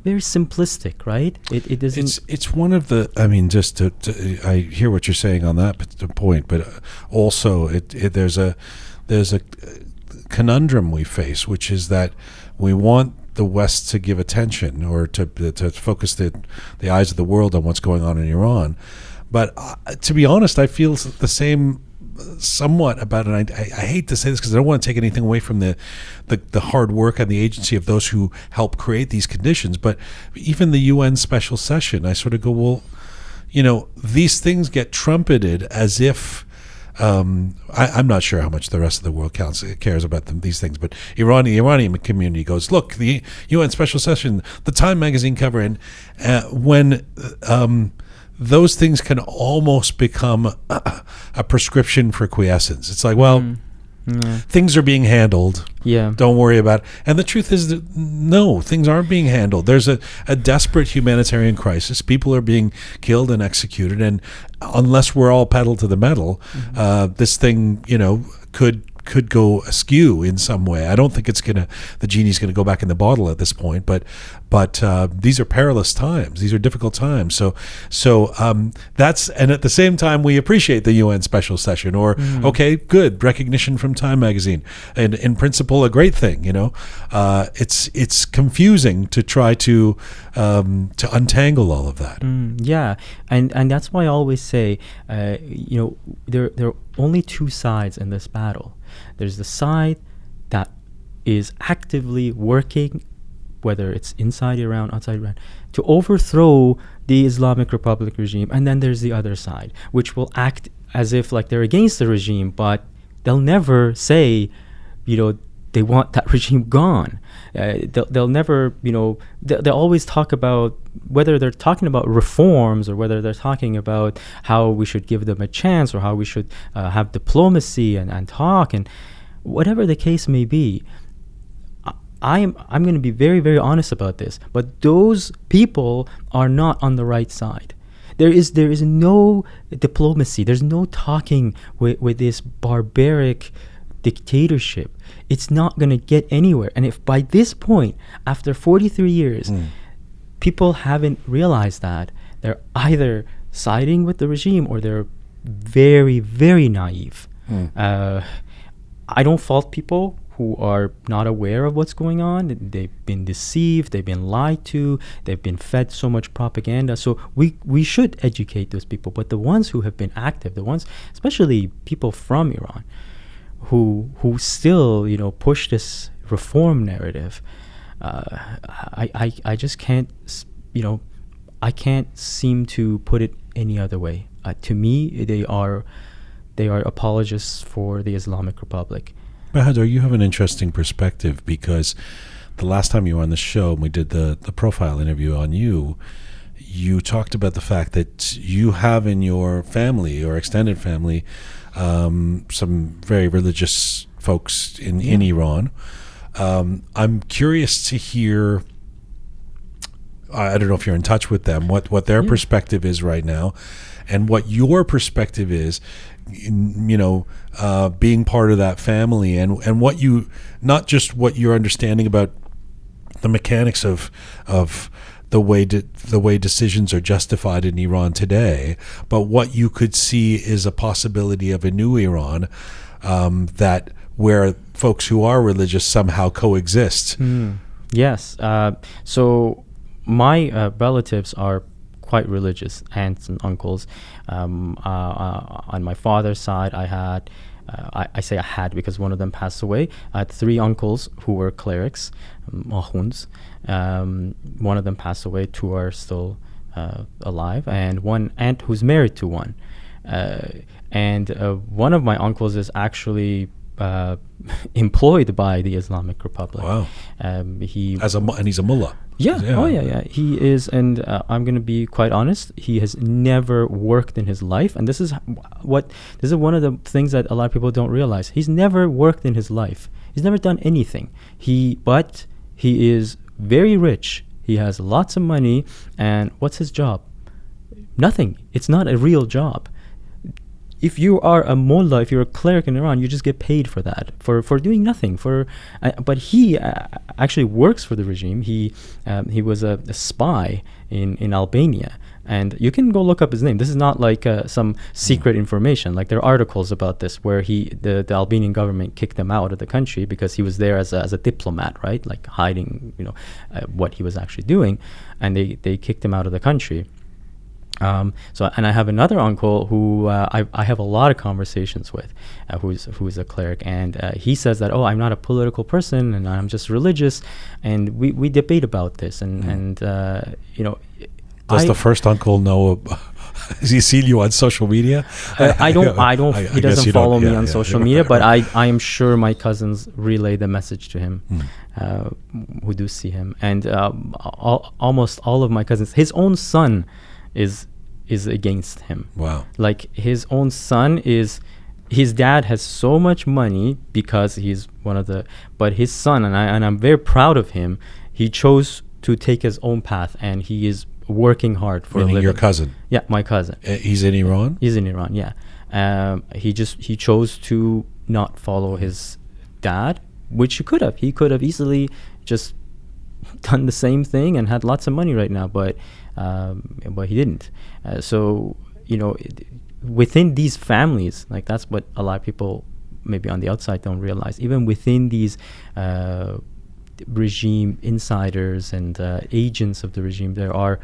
very simplistic, right? It doesn't. It's one of the. I mean, just I hear what you're saying on that point, but also there's a conundrum we face, which is that we want the West to give attention or to focus the eyes of the world on what's going on in Iran. But to be honest, I feel the same somewhat about it. And I hate to say this because I don't want to take anything away from the hard work and the agency of those who help create these conditions. But even the UN special session, I sort of go, well, these things get trumpeted as if I'm not sure how much the rest of the world cares about these things, but the Iranian community goes, look, the UN special session, the Time magazine cover, and when those things can almost become a prescription for quiescence. It's like, well, things are being handled. Yeah. Don't worry about it. And the truth is that no, things aren't being handled. There's a desperate humanitarian crisis. People are being killed and executed. And unless we're all pedal to the metal, this thing, could go askew in some way. I don't think the genie's gonna go back in the bottle at this point, but these are perilous times. These are difficult times. So that's, and at the same time we appreciate the UN special session, or okay, good recognition from Time magazine, and in principle a great thing. It's confusing to try to untangle all of that. Yeah, and that's why I always say, there are only two sides in this battle. There's the side that is actively working, whether it's inside Iran, outside Iran, to overthrow the Islamic Republic regime. And then there's the other side, which will act as if like they're against the regime, but they'll never say, they want that regime gone. They'll never, they'll always talk about, whether they're talking about reforms or whether they're talking about how we should give them a chance or how we should have diplomacy and talk, and whatever the case may be. I'm going to be very, very honest about this, but those people are not on the right side. There is no diplomacy. There's no talking with this barbaric dictatorship. It's not going to get anywhere. And if by this point, after 43 years, people haven't realized that, they're either siding with the regime or they're very, very naive. I don't fault people who are not aware of what's going on. They've been deceived, they've been lied to, they've been fed so much propaganda. So we should educate those people. But the ones who have been active, the ones, especially people from Iran, who still push this reform narrative, I just can't I can't seem to put it any other way. To me, they are apologists for the Islamic Republic. Bahador, you have an interesting perspective, because the last time you were on the show and we did the profile interview on you talked about the fact that you have in your family or extended family some very religious folks in Iran. I'm curious to hear, I don't know if you're in touch with them, what their perspective is right now, and what your perspective is, being part of that family, and what you, not just what you're understanding about the mechanics of the way decisions are justified in Iran today, but what you could see is a possibility of a new Iran, that where folks who are religious somehow coexist. Yes. So my relatives are quite religious, aunts and uncles. On my father's side, I had, I say I had because one of them passed away. I had 3 uncles who were clerics, mahuns. One of them passed away, 2 are still alive, and one aunt who's married to one. And one of my uncles is actually employed by the Islamic Republic. Wow. And he's a mullah. Yeah. Oh, yeah. He is, and I'm going to be quite honest. He has never worked in his life, and this is one of the things that a lot of people don't realize. He's never worked in his life. He's never done anything. But he is very rich. He has lots of money, and what's his job? Nothing. It's not a real job. If you are a mullah, if you're a cleric in Iran, you just get paid for that, for doing nothing. But he actually works for the regime. He was a spy in Albania, and you can go look up his name. This is not like some secret information. Like, there are articles about this where the Albanian government kicked him out of the country because he was there as a diplomat, right? Like, hiding, what he was actually doing, and they kicked him out of the country. And I have another uncle who I have a lot of conversations with, who's a cleric, and he says that, I'm not a political person and I'm just religious, and we debate about this, and Does the first uncle know? Has he seen you on social media? I don't. He doesn't follow me on social media, but right. I am sure my cousins relay the message to him, who do see him, and almost all of my cousins. His own son is against him. Wow. Like, his own son his dad has so much money because he's but his son, and I'm very proud of him, he chose to take his own path, and he is working hard for a living. Your cousin? Yeah, my cousin. He's in Iran? He's in Iran, yeah. He chose to not follow his dad, which he could have. He could have easily just done the same thing and had lots of money right now, but he didn't. So within these families, like, that's what a lot of people maybe on the outside don't realize. Even within these regime insiders and agents of the regime, there are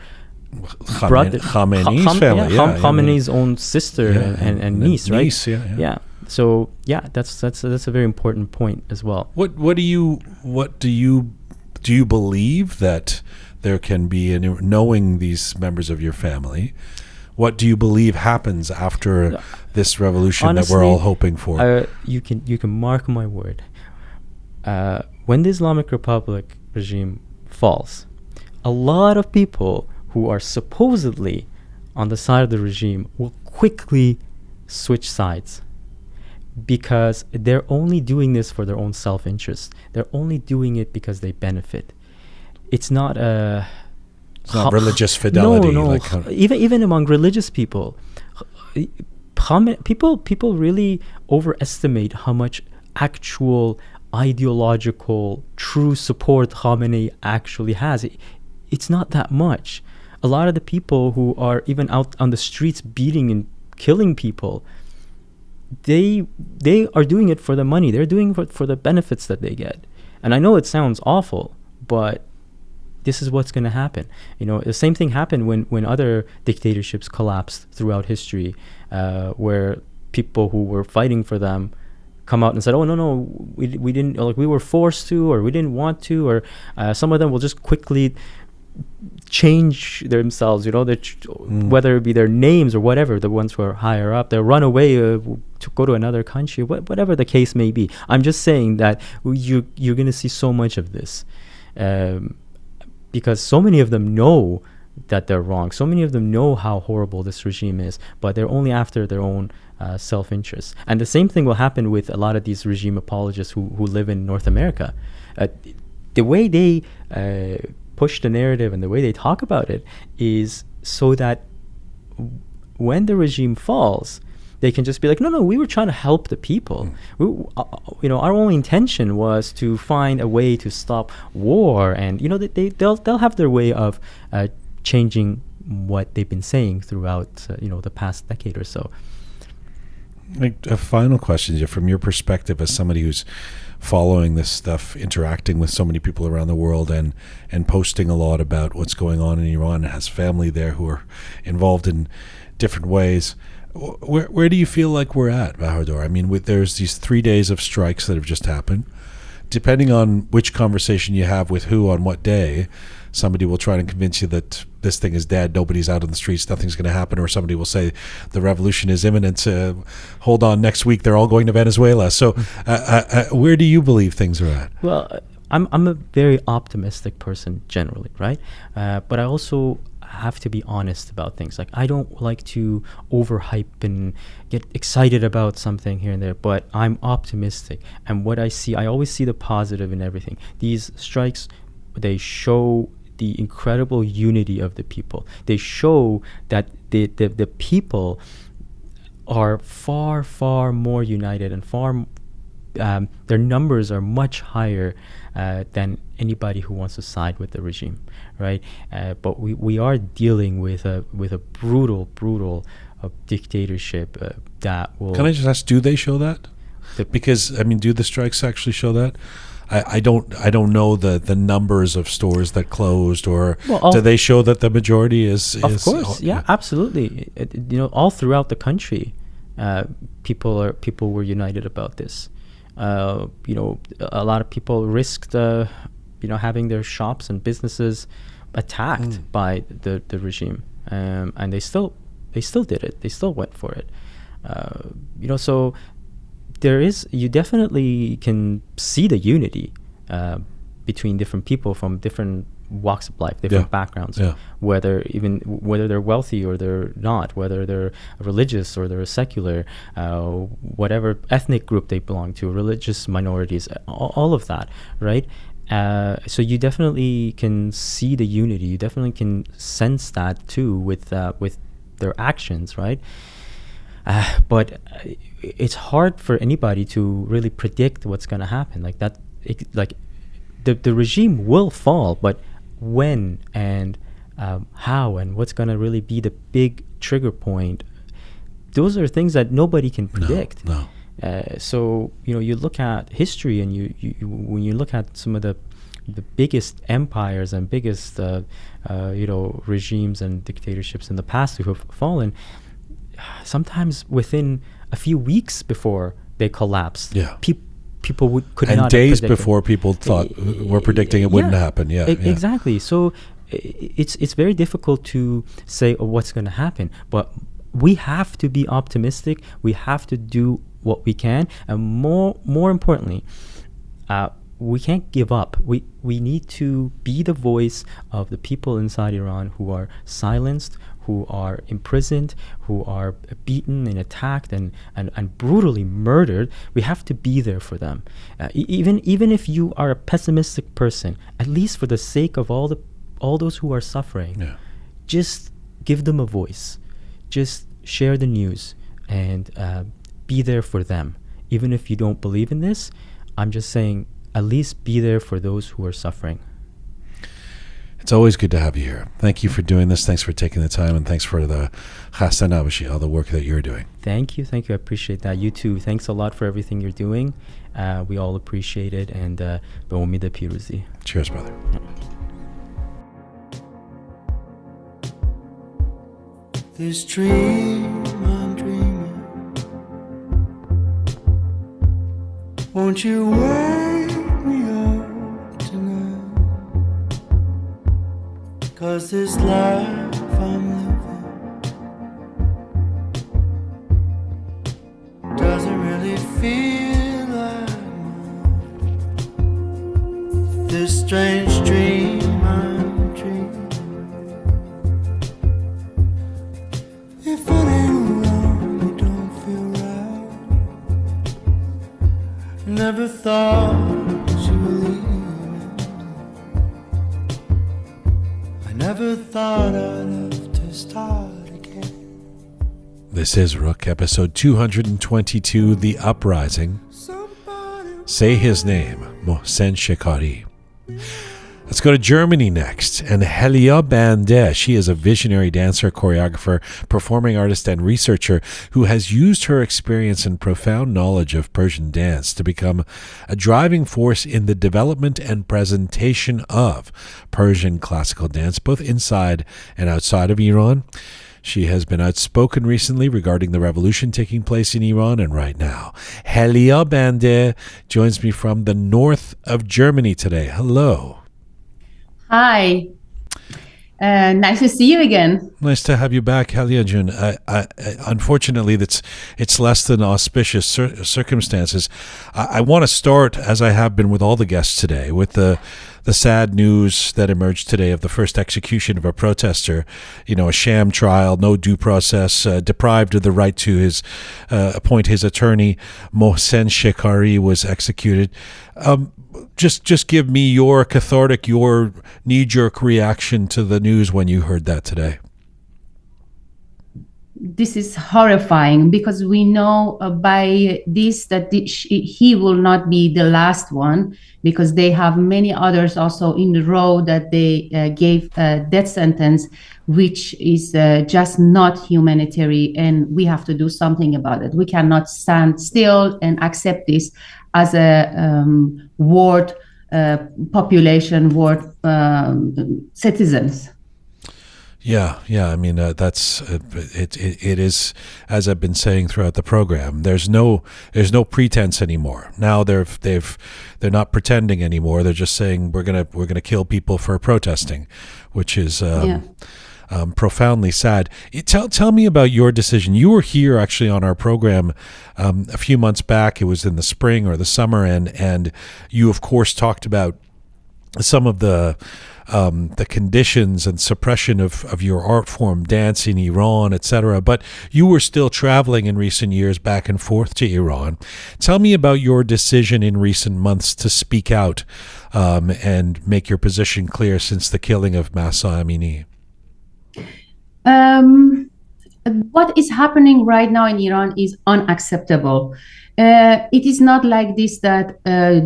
Khamenei's family, Khamenei's own sister and niece, right? Niece, yeah. So that's a very important point as well. What do you believe that there can be, knowing these members of your family, what do you believe happens after this revolution? Honestly, that we're all hoping for? You can mark my word. When the Islamic Republic regime falls, a lot of people who are supposedly on the side of the regime will quickly switch sides, because they're only doing this for their own self-interest. They're only doing it because they benefit. It's not religious fidelity. No. Even among religious people, people really overestimate how much actual ideological true support Khamenei actually has. It's not that much. A lot of the people who are even out on the streets beating and killing people, they are doing it for the money. They're doing it for the benefits that they get. And I know it sounds awful, but this is what's going to happen. The same thing happened when other dictatorships collapsed throughout history, where people who were fighting for them come out and said, no, we didn't, like, we were forced to, or we didn't want to, or some of them will just quickly change themselves, whether it be their names or whatever. The ones who are higher up, they'll run away to go to another country, whatever the case may be. I'm just saying that you're going to see so much of this, because so many of them know that they're wrong. So many of them know how horrible this regime is, but they're only after their own self-interest. And the same thing will happen with a lot of these regime apologists who live in North America. The way they push the narrative and the way they talk about it is so that when the regime falls, they can just be like, no, we were trying to help the people. Our only intention was to find a way to stop war, and they'll have their way of changing what they've been saying throughout the past decade or so. Like, a final question, from your perspective as somebody who's following this stuff, interacting with so many people around the world, and posting a lot about what's going on in Iran, has family there who are involved in different ways. Where do you feel like we're at, Bahador? I mean, there's these 3 days of strikes that have just happened. depending on which conversation you have with who on what day, somebody will try to convince you that this thing is dead, nobody's out on the streets, nothing's going to happen, or somebody will say the revolution is imminent, hold on, next week they're all going to Venezuela. So where do you believe things are at? Well, I'm a very optimistic person generally, right? But I also have to be honest about things. Like, I don't like to overhype and get excited about something here and there, but I'm optimistic. And what I see, I always see the positive in everything. These strikes, they show the incredible unity of the people. They show that the people are far, far more united and far their numbers are much higher than anybody who wants to side with the regime, right? But we are dealing with a brutal dictatorship that will. Can I just ask, do they show that? Because I mean, do the strikes actually show that? I don't know the numbers of stores that closed, or do they show that the majority is? Of course, yeah, absolutely. All throughout the country, people were united about this. A lot of people risked, having their shops and businesses attacked by the regime, and they still did it. They still went for it. So you definitely can see the unity between different people from different walks of life, different backgrounds, whether they're wealthy or they're not, whether they're religious or they're secular, whatever ethnic group they belong to, religious minorities, all of that, right? So you definitely can see the unity. You definitely can sense that too with their actions, right? But it's hard for anybody to really predict what's going to happen. Like that, the regime will fall, but when and how and what's going to really be the big trigger point, those are things that nobody can predict. No. So you look at history, and you when you look at some of the biggest empires and biggest regimes and dictatorships in the past who have fallen, sometimes within a few weeks before they collapsed, people could and not days have predicted. Before people thought were predicting it wouldn't happen. Exactly. So it's very difficult to say what's going to happen, but we have to be optimistic. We have to do what we can, and more importantly, we can't give up. We need to be the voice of the people inside Iran who are silenced, who are imprisoned, who are beaten and attacked and brutally murdered. We have to be there for them. Even if you are a pessimistic person, at least for the sake of all those who are suffering, just give them a voice. Just share the news and be there for them. Even if you don't believe in this, I'm just saying, at least be there for those who are suffering. It's always good to have you here. Thank you for doing this. Thanks for taking the time, and thanks for the all the work that you're doing. Thank you. I appreciate that. You too. Thanks a lot for everything you're doing. We all appreciate it, and be umid piruzi. Cheers, brother. This dream I'm dreaming, won't you wake me up tonight? 'Cause this life I'm living doesn't really feel like mine. This strange dream I'm dreaming, if it ain't wrong, it don't feel right. Never thought you were leaving. I never thought I'd have to start again. This is Roqe, episode 222, The Uprising. Say his name, Mohsen Shekari. Let's go to Germany next. And Helia Bandeh, she is a visionary dancer, choreographer, performing artist, and researcher who has used her experience and profound knowledge of Persian dance to become a driving force in the development and presentation of Persian classical dance, both inside and outside of Iran. She has been outspoken recently regarding the revolution taking place in Iran, and right now, Helia Bandeh joins me from the north of Germany today. Hello. Hi. Nice to see you again. Nice to have you back, Helia Jun. Unfortunately, it's less than auspicious circumstances. I want to start, as I have been with all the guests today, with the sad news that emerged today of the first execution of a protester. A sham trial, no due process, deprived of the right to appoint his attorney. Mohsen Shekari was executed. Just give me your knee-jerk reaction to the news when you heard that today. This is horrifying because we know by this that he will not be the last one, because they have many others also in the row that they gave a death sentence, which is just not humanitarian, and we have to do something about it. We cannot stand still and accept this as a world population, world citizens. Yeah. I mean, that's it is, as I've been saying throughout the program. There's no pretense anymore. Now they're not pretending anymore. They're just saying we're gonna kill people for protesting, which is profoundly sad. Tell me about your decision. You were here actually on our program a few months back. It was in the spring or the summer, and you of course talked about some of the conditions and suppression of your art form, dance in Iran, etc. But you were still traveling in recent years back and forth to Iran. Tell me about your decision in recent months to speak out and make your position clear since the killing of Mahsa Amini. What is happening right now in Iran is unacceptable. It is not like this that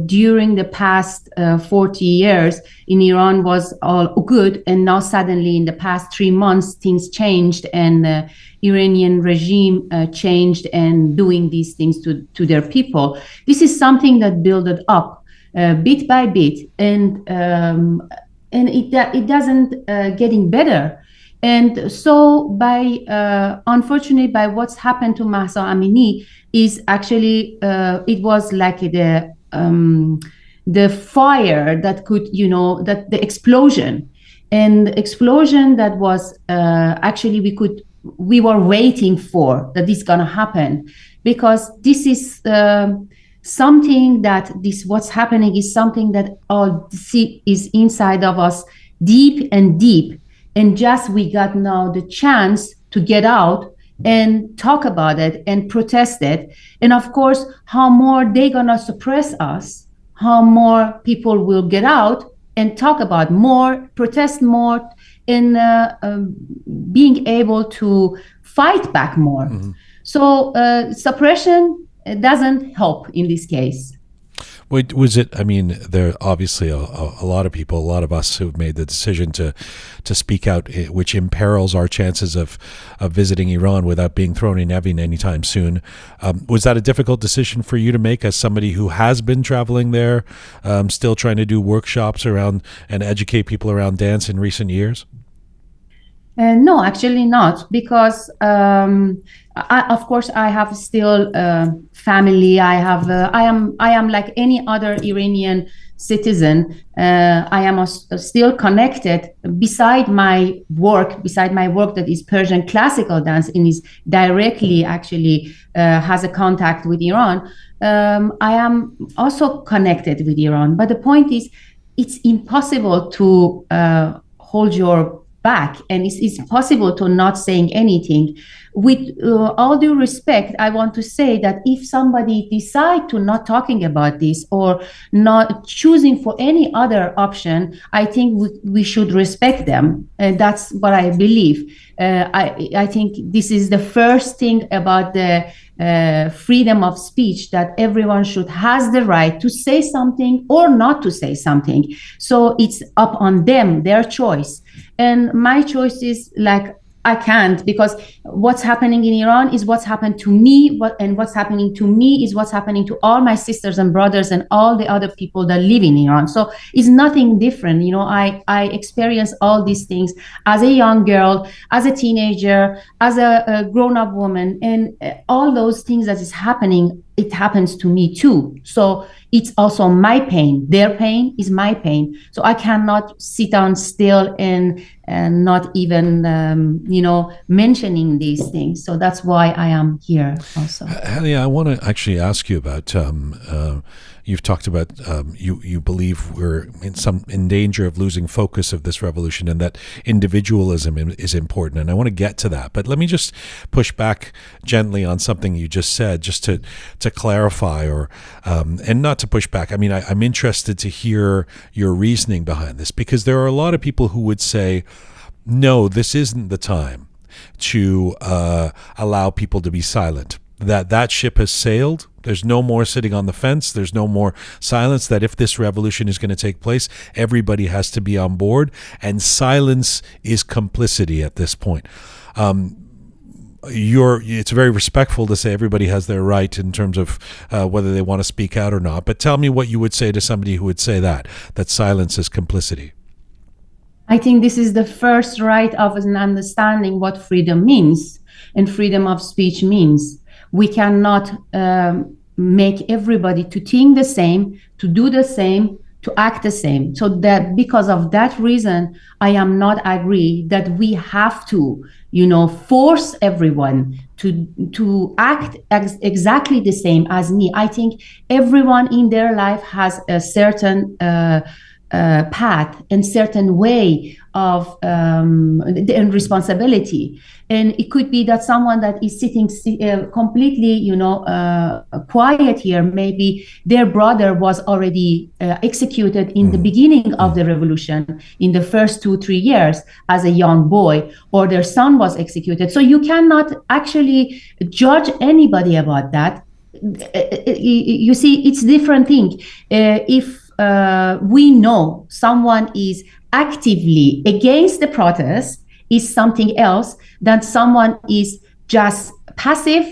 during the past 40 years in Iran was all good, and now suddenly in the past 3 months things changed and the Iranian regime changed and doing these things to their people. This is something that built up bit by bit, and it doesn't getting better. And so unfortunately, by what's happened to Mahsa Amini is actually, it was like the fire that could, that the explosion, and the explosion that was actually we were waiting for, that is going to happen, because this is something that what's happening is something that all is inside of us, deep and deep. And just we got now the chance to get out and talk about it and protest it. And of course, how more they're gonna suppress us, how more people will get out and talk about more, protest more, and being able to fight back more. Mm-hmm. So suppression doesn't help in this case. Wait, was it? I mean, there are obviously a lot of people, a lot of us who've made the decision to speak out, which imperils our chances of visiting Iran without being thrown in Evin anytime soon. Was that a difficult decision for you to make as somebody who has been traveling there, still trying to do workshops around and educate people around dance in recent years? No, actually not, because of course I have still family. I am like any other Iranian citizen. I am still connected beside my work that is Persian classical dance and is directly actually has a contact with Iran. I am also connected with Iran, but the point is, it's impossible to hold your back, and it's possible to not saying anything. With all due respect, I want to say that if somebody decide to not talking about this or not choosing for any other option, I think we should respect them. And that's what I believe. I think this is the first thing about the freedom of speech, that everyone should has the right to say something or not to say something. So it's up on them, their choice. And my choice is like, I can't, because what's happening in Iran is what's happened to me, and what's happening to me is what's happening to all my sisters and brothers and all the other people that live in Iran. So it's nothing different. I experienced all these things as a young girl, as a teenager, as a grown-up woman, and all those things that is happening, it happens to me too. So it's also my pain. Their pain is my pain. So I cannot sit down still and not even, mentioning these things. So that's why I am here also. Helia, I want to actually ask you about, you've talked about you believe we're in danger of losing focus of this revolution, and that individualism is important. And I want to get to that. But let me just push back gently on something you just said, just to clarify, or and not to push back. I mean, I'm interested to hear your reasoning behind this, because there are a lot of people who would say, no, this isn't the time to allow people to be silent. That ship has sailed. There's no more sitting on the fence. There's no more silence. That if this revolution is going to take place, everybody has to be on board, and silence is complicity at this point. It's very respectful to say everybody has their right in terms of whether they want to speak out or not. But tell me what you would say to somebody who would say that silence is complicity. I think this is the first right of an understanding what freedom means and freedom of speech means. We cannot make everybody to think the same, to do the same, to act the same. So that because of that reason, I am not agree that we have to, force everyone to act exactly the same as me. I think everyone in their life has a certain path and certain way of and responsibility, and it could be that someone that is sitting completely quiet here, maybe their brother was already executed in the beginning of the revolution, in the first 2-3 years as a young boy, or their son was executed. So you cannot actually judge anybody about that. You see, it's different thing. If we know someone is actively against the protest, is something else than someone is just passive,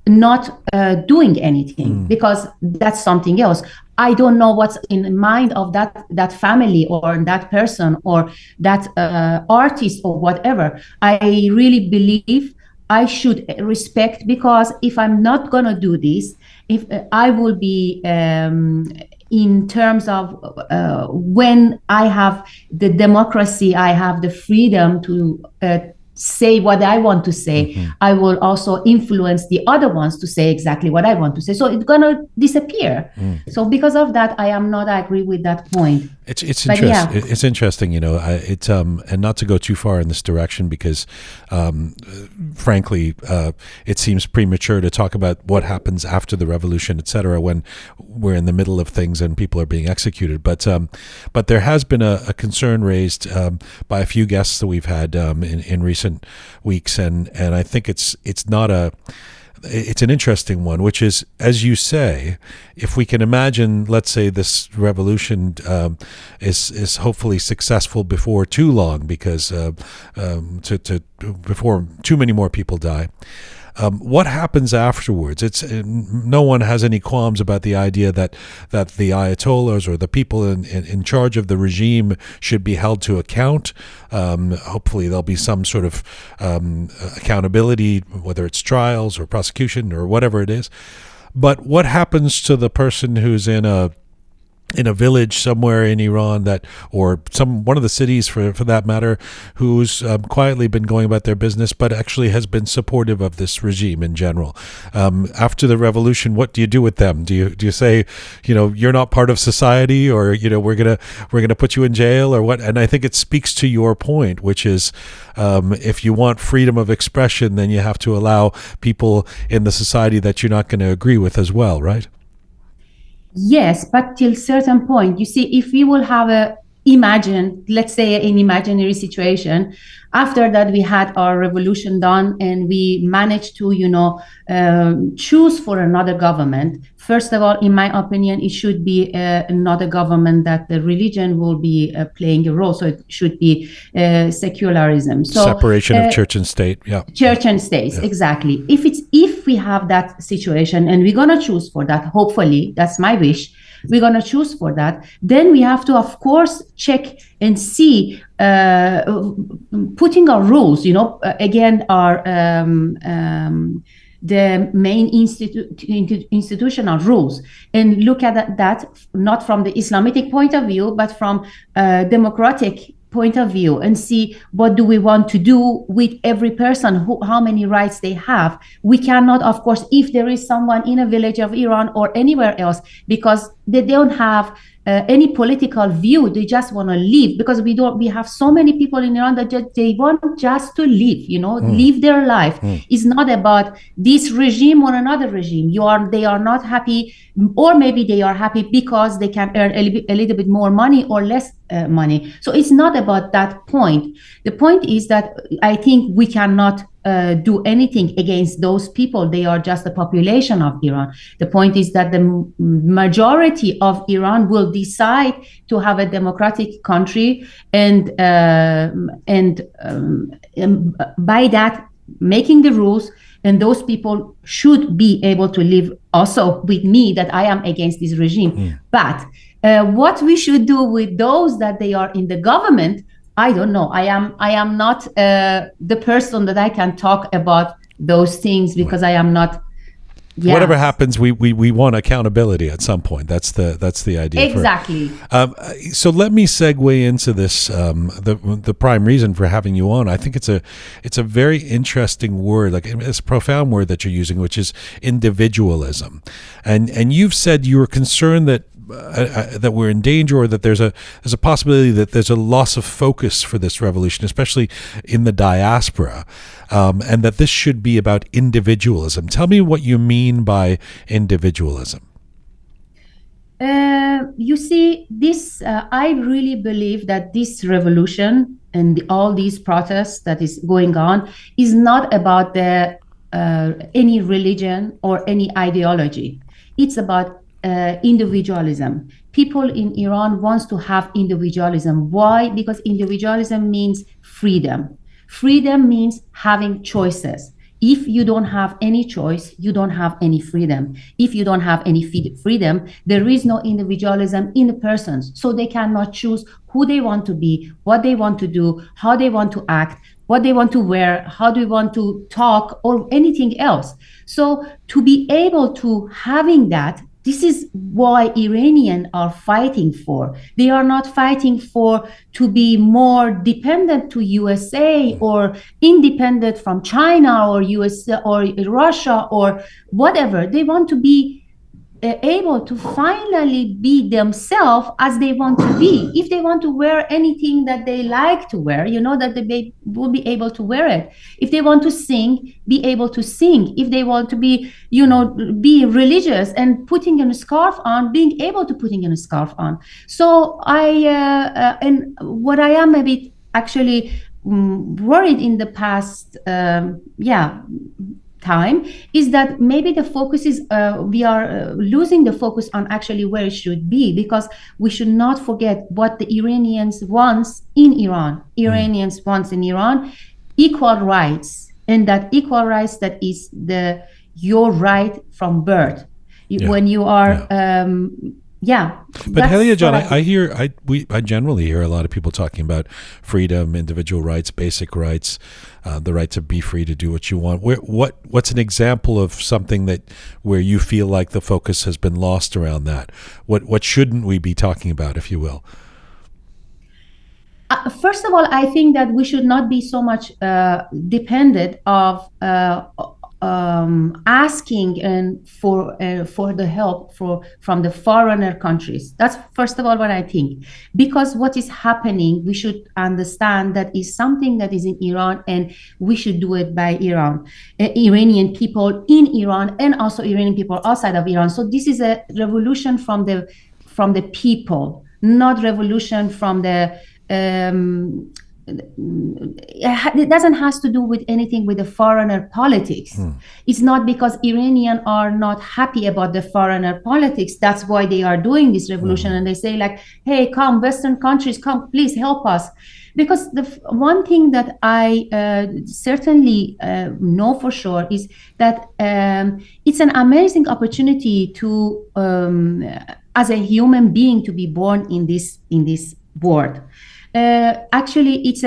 not doing anything, because that's something else. I don't know what's in the mind of that family or that person or that artist or whatever. I really believe I should respect, because if I'm not going to do this, if I will be in terms of when I have the democracy, I have the freedom to say what I want to say, I will also influence the other ones to say exactly what I want to say. So it's going to disappear. So because of that, I am not agree with that point. It's interesting. Yeah. It's interesting, and not to go too far in this direction, because frankly, it seems premature to talk about what happens after the revolution, etc., when we're in the middle of things and people are being executed. But there has been a concern raised by a few guests that we've had in recent weeks, and I think it's an interesting one, which is, as you say, if we can imagine, let's say this revolution is hopefully successful before too long, because before too many more people die. What happens afterwards? No one has any qualms about the idea that the Ayatollahs or the people in charge of the regime should be held to account. Hopefully there'll be some sort of accountability, whether it's trials or prosecution or whatever it is. But what happens to the person who's in a village somewhere in Iran, or one of the cities for that matter, who's quietly been going about their business, but actually has been supportive of this regime in general? After the revolution, what do you do with them? Do you say, you're not part of society, or we're gonna put you in jail, or what? And I think it speaks to your point, which is, if you want freedom of expression, then you have to allow people in the society that you're not going to agree with as well, right? Yes, but till certain point. You see, if we will have let's say an imaginary situation. After that, we had our revolution done, and we managed to, choose for another government. First of all, in my opinion, it should be another government that the religion will be playing a role. So it should be secularism. So separation of church and state. Yeah. Church and state, exactly. If we have that situation, and we're gonna choose for that, hopefully, that's my wish. We're going to choose for that. Then we have to, of course, check and see, putting our rules, again, our the main institutional rules, and look at that not from the Islamic point of view, but from democratic point of view, and see what do we want to do with every person, how many rights they have. We cannot, of course, if there is someone in a village of Iran or anywhere else, because they don't have any political view, they just want to live, because we have so many people in Iran that they want just to live, live their life. It's not about this regime or another regime. They are not happy, or maybe they are happy because they can earn a little bit more money or less money. So it's not about that point. The point is that I think we cannot do anything against those people. They are just the population of Iran. The point is that the majority of Iran will decide to have a democratic country, and by that, making the rules, and those people should be able to live also with me, that I am against this regime. But what we should do with those that they are in the government, I don't know. I am not the person that I can talk about those things, because I am not. Yeah. Whatever happens, we want accountability at some point. That's the idea. Exactly. So let me segue into this. The prime reason for having you on, I think it's a very interesting word. Like, it's a profound word that you're using, which is individualism. And you've said you were concerned that we're in danger, or that there's a possibility that there's a loss of focus for this revolution, especially in the diaspora, and that this should be about individualism. Tell me what you mean by individualism. You see, this I really believe that this revolution and all these protests that is going on is not about any religion or any ideology. It's about individualism. People in Iran wants to have individualism. Why? Because individualism means freedom. Freedom means having choices. If you don't have any choice, you don't have any freedom. If you don't have any freedom, there is no individualism in the persons. So they cannot choose who they want to be, what they want to do, how they want to act, what they want to wear, how they want to talk, or anything else. So to be able to having that, this is why Iranians are fighting for. They are not fighting for to be more dependent to USA or independent from China or US or Russia or whatever. They want to be able to finally be themselves as they want to be. If they want to wear anything that they like to wear, that they will be able to wear it. If they want to sing, be able to sing. If they want to be, be religious and putting a scarf on, being able to putting a scarf on. So and what I am a bit actually worried in the past, time, is that maybe the focus is we are losing the focus on actually where it should be, because we should not forget what the Iranians want in Iran. Iranians want in Iran equal rights, and that equal rights, that is your right from birth. When you are But Helia John, I generally hear a lot of people talking about freedom, individual rights, basic rights, the right to be free to do what you want. What's an example of something where you feel like the focus has been lost around that? What shouldn't we be talking about, if you will? First of all, I think that we should not be so much dependent of asking and for the help from the foreigner countries. That's first of all what I think, because what is happening, we should understand that is something that is in Iran, and we should do it by Iranian people in Iran, and also Iranian people outside of Iran. So this is a revolution from the people, not revolution from the it doesn't has to do with anything with the foreigner politics. It's not because Iranians are not happy about the foreigner politics. That's why they are doing this revolution. And they say like, hey, come, Western countries, come, please help us. Because the one thing that I certainly know for sure is that it's an amazing opportunity to, as a human being, to be born in this world. Actually, it's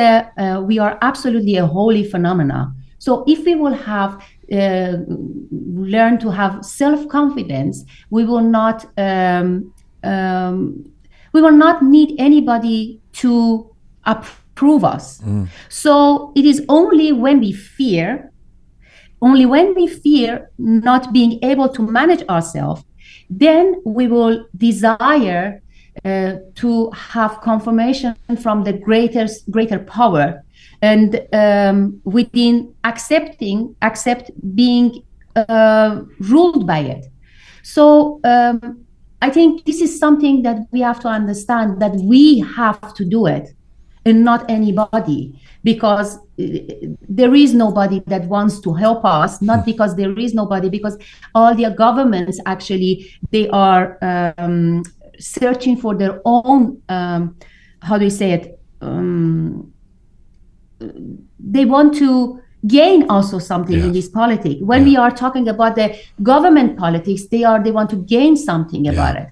we are absolutely a holy phenomena. So if we will have learn to have self-confidence, we will not need anybody to approve us. So it is only when we fear not being able to manage ourselves, then we will desire to have confirmation from the greater power, and within accept being ruled by it. So I think this is something that we have to understand, that we have to do it and not anybody, because there is nobody that wants to help us, not because there is nobody, because all the governments actually, they are searching for their own, how do you say it? They want to gain also something in this politics. When we are talking about the government politics, they want to gain something about it.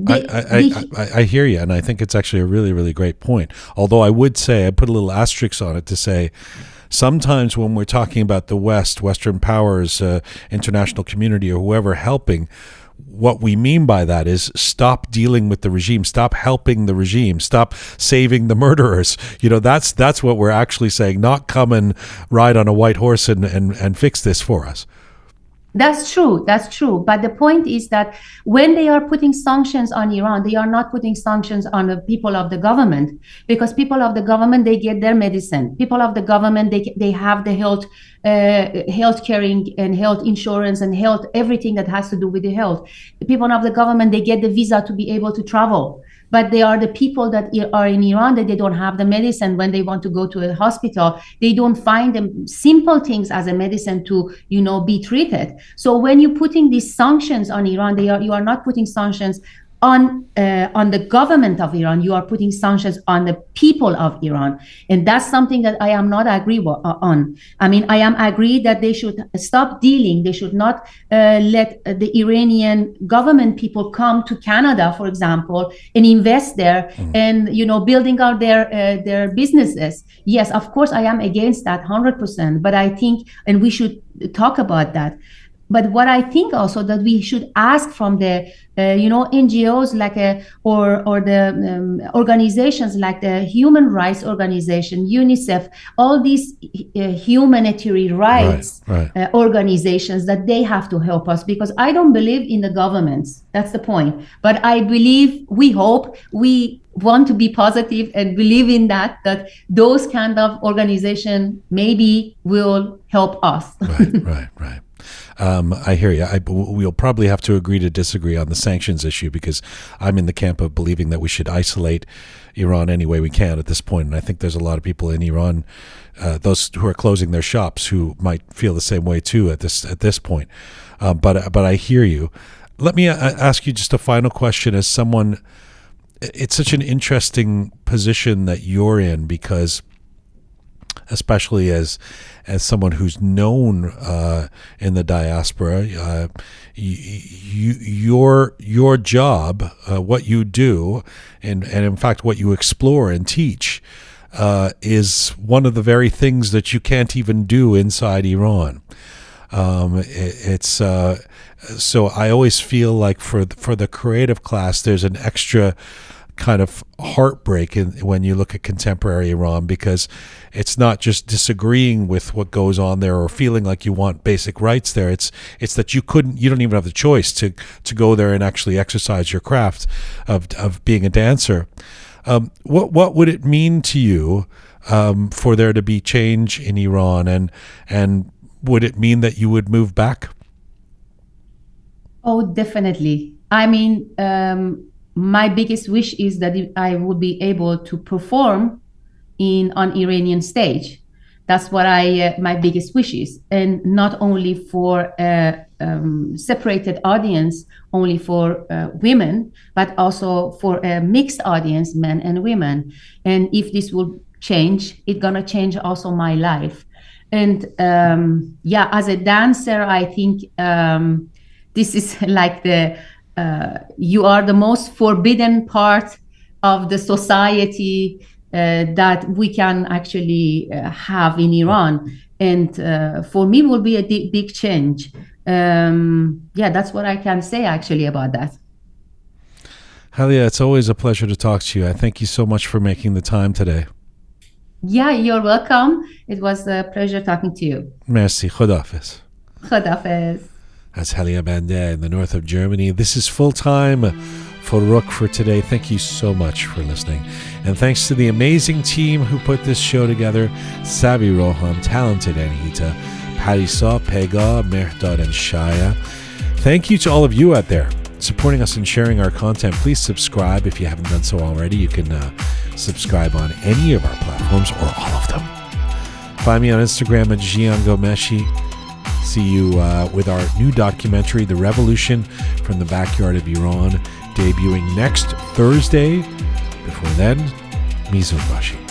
I hear you, and I think it's actually a really, really great point. Although I would say, I put a little asterisk on it to say, sometimes when we're talking about the West, Western powers, international community, or whoever helping, what we mean by that is stop dealing with the regime, stop helping the regime, stop saving the murderers. You know, that's what we're actually saying, not come and ride on a white horse and fix this for us. That's true. But the point is that when they are putting sanctions on Iran, they are not putting sanctions on the people of the government, because people of the government, they get their medicine. People of the government, they have the health caring and health insurance and health, everything that has to do with the health. The people of the government, they get the visa to be able to travel. But they are the people that are in Iran that they don't have the medicine when they want to go to a hospital. They don't find them simple things as a medicine to, be treated. So when you're putting these sanctions on Iran, you are not putting sanctions on the government of Iran. You are putting sanctions on the people of Iran, and that's something that I am not agree on. I mean, I am agree that they should stop dealing. They should not let the Iranian government people come to Canada, for example, and invest there and building out their businesses. Yes, of course, I am against that 100%. But I think, and we should talk about that. But what I think also that we should ask from the NGOs or the organizations like the Human Rights Organization, UNICEF, all these humanitarian rights organizations, that they have to help us, because I don't believe in the governments. That's the point. But I believe, we hope, we want to be positive and believe in that those kind of organization maybe will help us. Right. I hear you. We'll probably have to agree to disagree on the sanctions issue, because I'm in the camp of believing that we should isolate Iran any way we can at this point. And I think there's a lot of people in Iran, those who are closing their shops, who might feel the same way too at this point. But I hear you. Let me ask you just a final question. As someone, it's such an interesting position that you're in, because especially as someone who's known in the diaspora, your job, what you do, and in fact what you explore and teach, is one of the very things that you can't even do inside Iran. So I always feel like for the creative class, there's an extra kind of heartbreak when you look at contemporary Iran, because it's not just disagreeing with what goes on there or feeling like you want basic rights there. It's that you don't even have the choice to go there and actually exercise your craft of being a dancer. What would it mean to you for there to be change in Iran, and would it mean that you would move back? Oh, definitely. I mean, my biggest wish is that I would be able to perform on Iranian stage. That's what my biggest wish is, and not only for a separated audience, only for women, but also for a mixed audience, men and women. And if this will change, it's gonna change also my life. And as a dancer, I think this is like you are the most forbidden part of the society that we can actually have in Iran. And for me, will be a big change. That's what I can say actually about that. Helia, it's always a pleasure to talk to you. I thank you so much for making the time today. Yeah, you're welcome. It was a pleasure talking to you. Merci. Khodafez. Khodafez. That's Helia Bandeh in the north of Germany. This is Full Time for Roqe for today. Thank you so much for listening. And thanks to the amazing team who put this show together, Sabi Roham, talented Anhita, Parsa, Pegah, Bahador and Shaya. Thank you to all of you out there supporting us and sharing our content. Please subscribe if you haven't done so already. You can subscribe on any of our platforms or all of them. Find me on Instagram at Jian Ghomeshi. See you with our new documentary, The Revolution from the Backyard of Iran, debuting next Thursday. Before then, Mizunbashi.